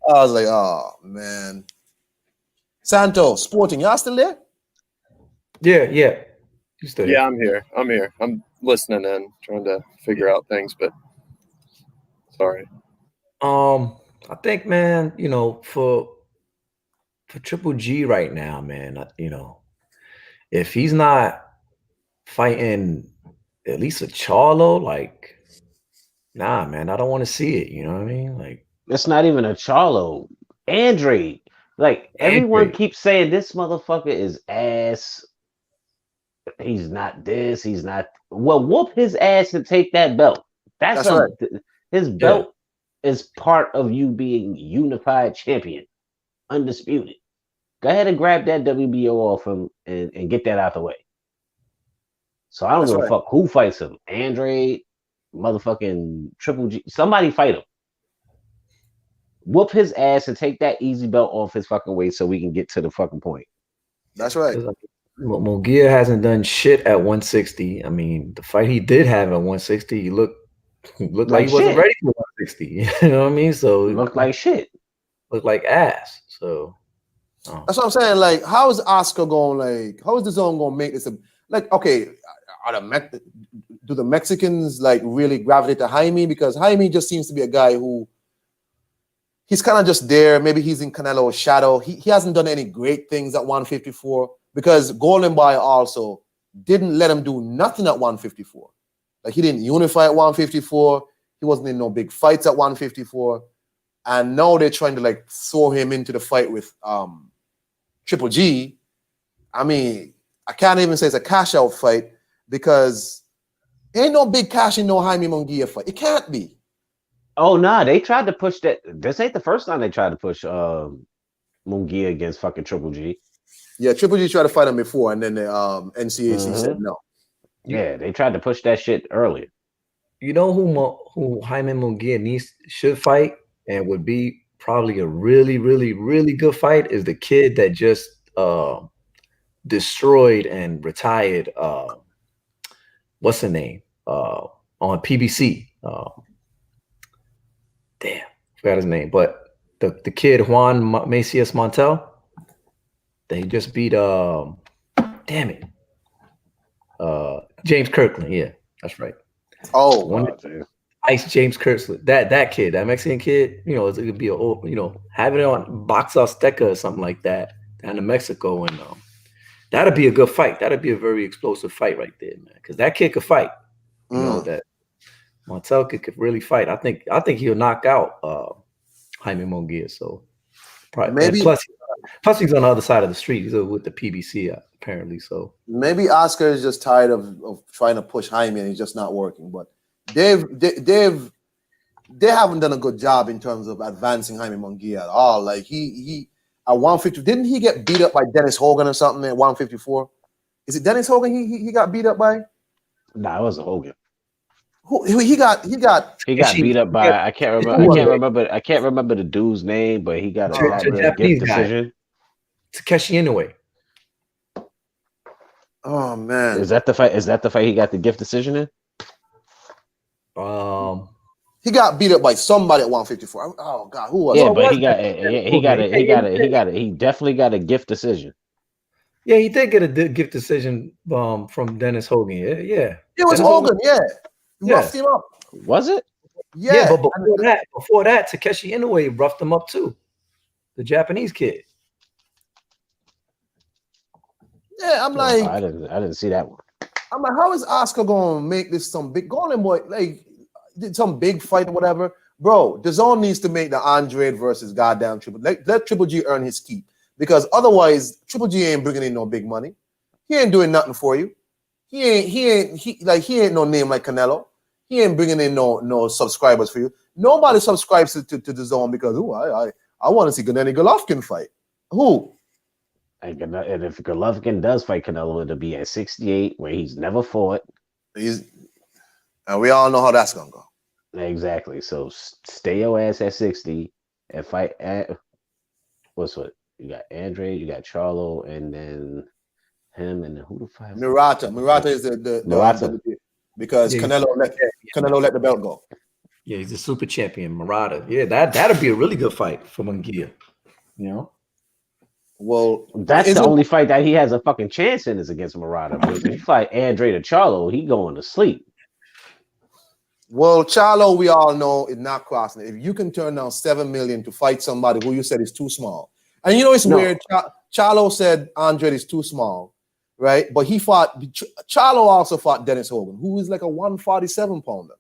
I was like, oh man. Santo, Sporting, y'all still there? Yeah. You still Yeah, I'm here. I'm listening and trying to figure out things, but sorry. I think, man, for Triple G right now, man, if he's not fighting at least a Charlo, like, nah, man, I don't want to see it. You know what I mean? Like, it's not even a Charlo. Andre. Like, everyone keeps saying this motherfucker is ass. He's not this. He's not. Well, whoop his ass and take that belt. That's right. His belt is part of you being unified champion, undisputed. Go ahead and grab that WBO off him and get that out the way. So I don't give a fuck who fights him. Andre, motherfucking Triple G. Somebody fight him. Whoop his ass and take that easy belt off his fucking waist so we can get to the fucking point. That's right. Munguia hasn't done shit at 160. I mean, the fight he did have at 160, he looked like he wasn't ready for 160. You know what I mean? So it looked like shit. Looked like ass. So that's what I'm saying. Like, how is Oscar going? Like, how is the zone going to make this? Like, okay, do the Mexicans like really gravitate to Jaime? Because Jaime just seems to be a guy who he's kind of just there. Maybe he's in Canelo's shadow. He hasn't done any great things at 154 because Golden Boy also didn't let him do nothing at 154. Like, he didn't unify at 154. He wasn't in no big fights at 154. and now they're trying to like throw him into the fight with Triple G. I mean, I can't even say it's a cash out fight because ain't no big cash in no Jaime Munguia fight. It can't be. Oh nah, they tried to push that. This ain't the first time they tried to push Munguia against fucking Triple G. Yeah, Triple G tried to fight him before, and then the NCAC said no. Yeah, they tried to push that shit earlier. You know who Jaime Munguia should fight and would be probably a really, really, really good fight is the kid that just destroyed and retired. What's the name? On PBC. Damn, forgot his name. But the kid Juan Macias Montel, they just beat damn it. James Kirkland, yeah, that's right. Ice James Kirkland. That kid, that Mexican kid, you know, it could be having it on Box Azteca or something like that down in Mexico, and that'd be a good fight. That'd be a very explosive fight right there, man. Because that kid could fight. You know that Montel could really fight. I think he'll knock out Jaime Munguia. So probably maybe plus he's on the other side of the street. He's with the PBC apparently. So maybe Oscar is just tired of trying to push Jaime and he's just not working. But they haven't done a good job in terms of advancing Jaime Munguia at all. Like he at 150, didn't he get beat up by Dennis Hogan or something at 154? Is it Dennis Hogan he got beat up by? Nah, it wasn't Hogan. He got beat up by I can't remember the dude's name, but he got a gift decision. Takeshi Inoue. Oh man, is that the fight? Is that the fight he got the gift decision in? He got beat up by somebody at 154. Oh god, who was? Yeah, but he definitely got a gift decision. Yeah, he did get a gift decision from Dennis Hogan. Yeah. It was Hogan. Yeah. Roughed him up. Was it? Yeah, but before that, Takeshi Inoue roughed him up too. The Japanese kid. Yeah, I'm like, I didn't see that one. I'm like, how is Oscar gonna make this some big golden boy like some big fight or whatever? Bro, DAZN needs to make the Andrade versus goddamn Triple. Let Triple G earn his keep because otherwise Triple G ain't bringing in no big money. He ain't doing nothing for you. He ain't no name like Canelo. He ain't bringing in no subscribers for you. Nobody subscribes to DAZN because I want to see Gennady Golovkin fight. Who? And if Golovkin does fight Canelo, it'll be at 68, where he's never fought. And we all know how that's gonna go. Exactly. So stay your ass at 60 and fight at you got Andre, you got Charlo, and then him, and then who the fuck? Murata is the Murata. Because Canelo let the belt go. Yeah, he's a super champion, Murata. Yeah, that'd be a really good fight for Munguia. You know. Well, that's the only fight that he has a fucking chance in is against Murata. But if you fight Andre to Charlo, he going to sleep. Well, Charlo, we all know is not crossing. If you can turn down $7 million to fight somebody who you said is too small, and you know it's weird. Charlo said Andre is too small. Right, but Charlo also fought Dennis Hogan, who is like a 147 pounder,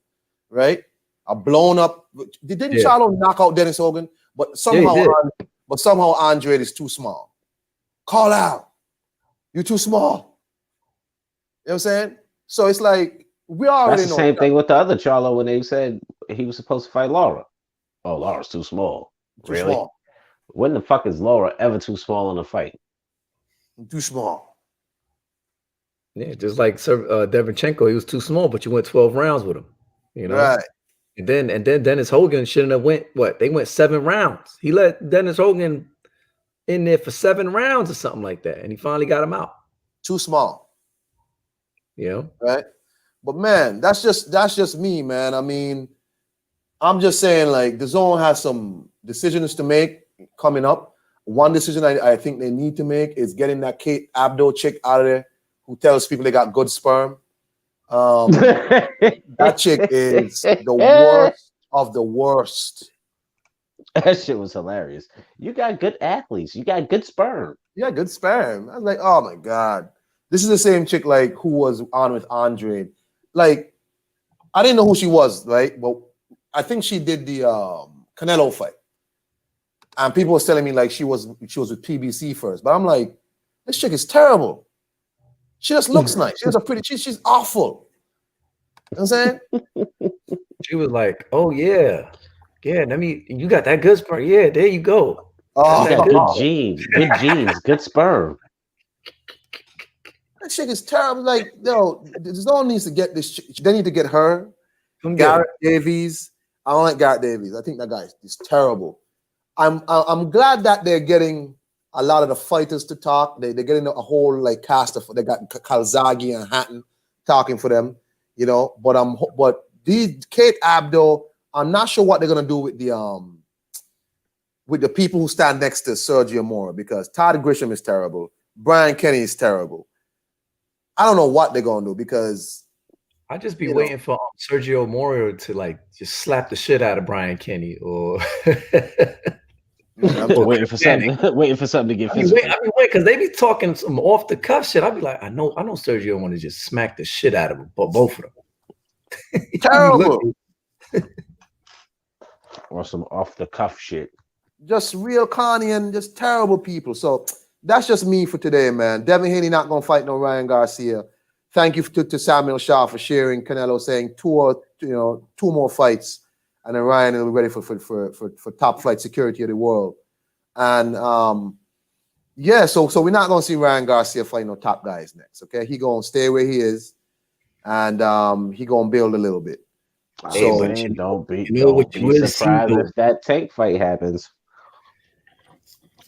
right? A blown up. Didn't Charlo knock out Dennis Hogan? But somehow Andre is too small. Call out, you're too small. You know what I'm saying? So it's like we already know. That's the same thing with the other Charlo when they said he was supposed to fight Laura. Oh, Laura's too small. Really? Small. When the fuck is Laura ever too small in a fight? Too small. Yeah, just like Devenchenko, he was too small, but you went 12 rounds with him. You know, right? And then Dennis Hogan shouldn't have went what? They went 7 rounds. He let Dennis Hogan in there for 7 rounds or something like that, and he finally got him out. Too small. You know, right? But man, that's just me, man. I mean, I'm just saying, like, DAZN has some decisions to make coming up. One decision I think they need to make is getting that Kate Abdo chick out of there, who tells people they got good sperm. That chick is the worst of the worst. That shit was hilarious. You got good athletes. You got good sperm. You got good sperm. I was like, oh my God. This is the same chick like who was on with Andre. Like, I didn't know who she was, right? But I think she did the Canelo fight. And people was telling me like she was with PBC first, but I'm like, this chick is terrible. She just looks nice. She has a pretty. She's awful. You know what I'm saying? She was like, "Oh yeah, yeah. Let me. You got that good sperm. Yeah, there you go. Oh, You got good genes, good sperm. that chick is terrible. Like, no, there's no needs to get this. They need to get her. Come Garrett Davies. I don't like Garrett Davies. I think that guy is terrible. I'm glad that they're getting a lot of the fighters to talk. They're getting a whole like cast of. They got Calzaghe and Hatton talking for them, you know. But these Kate Abdo, I'm not sure what they're gonna do with the people who stand next to Sergio Mora, because Todd Grisham is terrible. Brian Kenny is terrible. I don't know what they're gonna do, because I just be waiting for Sergio Mora to like just slap the shit out of Brian Kenny, or waiting for something to get physical. I mean, wait, because they be talking some off the cuff shit. I'd be like, I know Sergio want to just smack the shit out of them, both of them. Terrible. Or some off the cuff shit. Just real Connie and just terrible people. So that's just me for today, man. Devin Haney not gonna fight no Ryan Garcia. Thank you to Samuel Shaw for sharing. Canelo saying two more fights, and then Ryan will be ready for top flight security of the world. And yeah, so we're not gonna see Ryan Garcia fight no top guys next. Okay, he gonna stay where he is, and he gonna build a little bit. So man, don't be surprised if that Tank fight happens.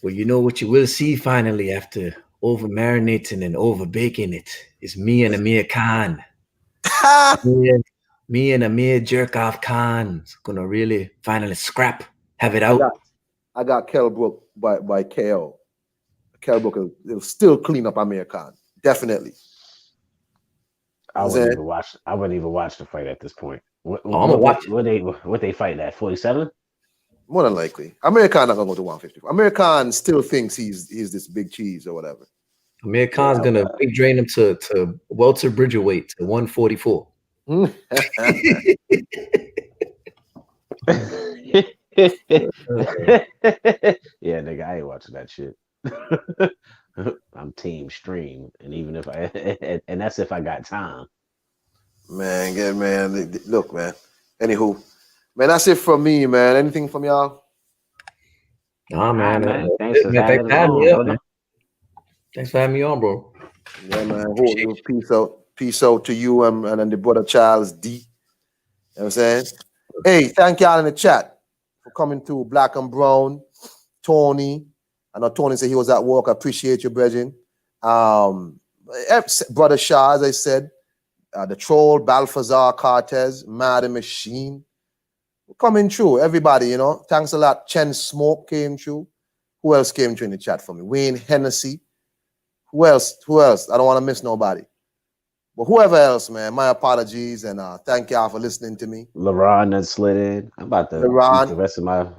Well, you know what you will see finally after over marinating and over baking it is me and Amir Khan. me and Amir Jerkoff Khan gonna really finally scrap, have it out. I got Kell Brook by KO. Kell Brook will still clean up Amir Khan, definitely. I wouldn't even watch the fight at this point. What they fight at 47? More than likely. Amir Khan not gonna go to 150. Amir Khan still thinks he's this big cheese or whatever. Amir Khan's gonna drain him to welter Bridgerweight to 144. Yeah, nigga, I ain't watching that shit. I'm team stream, and even if and that's if I got time. Man, look, man. Anywho, man, that's it from me, man. Anything from y'all? Nah, man. Thanks for having me on, man. Thanks for having me on, bro. Yeah, man. Peace out to you and the brother Charles D. You know what I'm saying? Hey, thank y'all in the chat for coming to Black and Brown. Tony. I know Tony said he was at work. I appreciate you, brethren. Brother Shah, as I said, the Troll, Balthazar Cortez, Mad Machine. Coming through, everybody, you know. Thanks a lot. Chen Smoke came through. Who else came through in the chat for me? Wayne Hennessy. Who else? I don't want to miss nobody. But whoever else, man, my apologies, and thank y'all for listening to me. LaRon that slid in. I'm about to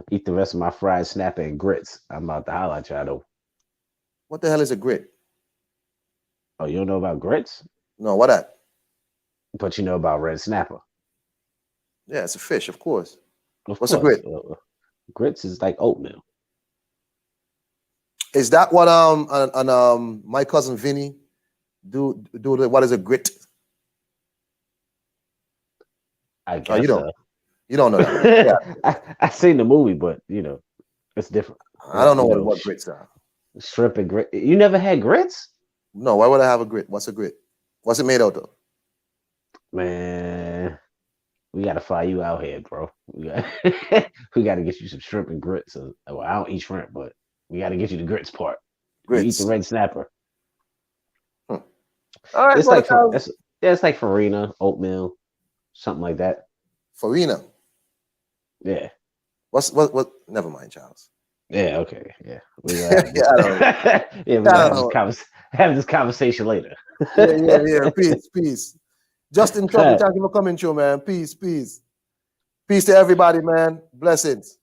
eat the rest of my fried snapper and grits. I'm about to holler at y'all though. What the hell is a grit? Oh, you don't know about grits? No, what that? But you know about red snapper. Yeah, it's a fish, of course. What's a grit? Grits is like oatmeal. Is that what my cousin Vinny do what is a grit? I guess you don't know that. Yeah. I seen the movie, but you know, it's different. I don't know what grits are. Shrimp and grit. You never had grits? No, why would I have a grit? What's a grit? What's it made out of? Man, we gotta fly you out here, bro. We gotta get you some shrimp and grits. Well, I don't eat shrimp, but we gotta get you the grits part. Grits. You eat the red snapper. All right, it's like farina, oatmeal, something like that. Farina. Yeah. What? Never mind, Charles. Yeah. Okay. Yeah. We have this conversation later. Yeah. Peace. Justin Trouble, thank you for coming through, man. Peace to everybody, man. Blessings.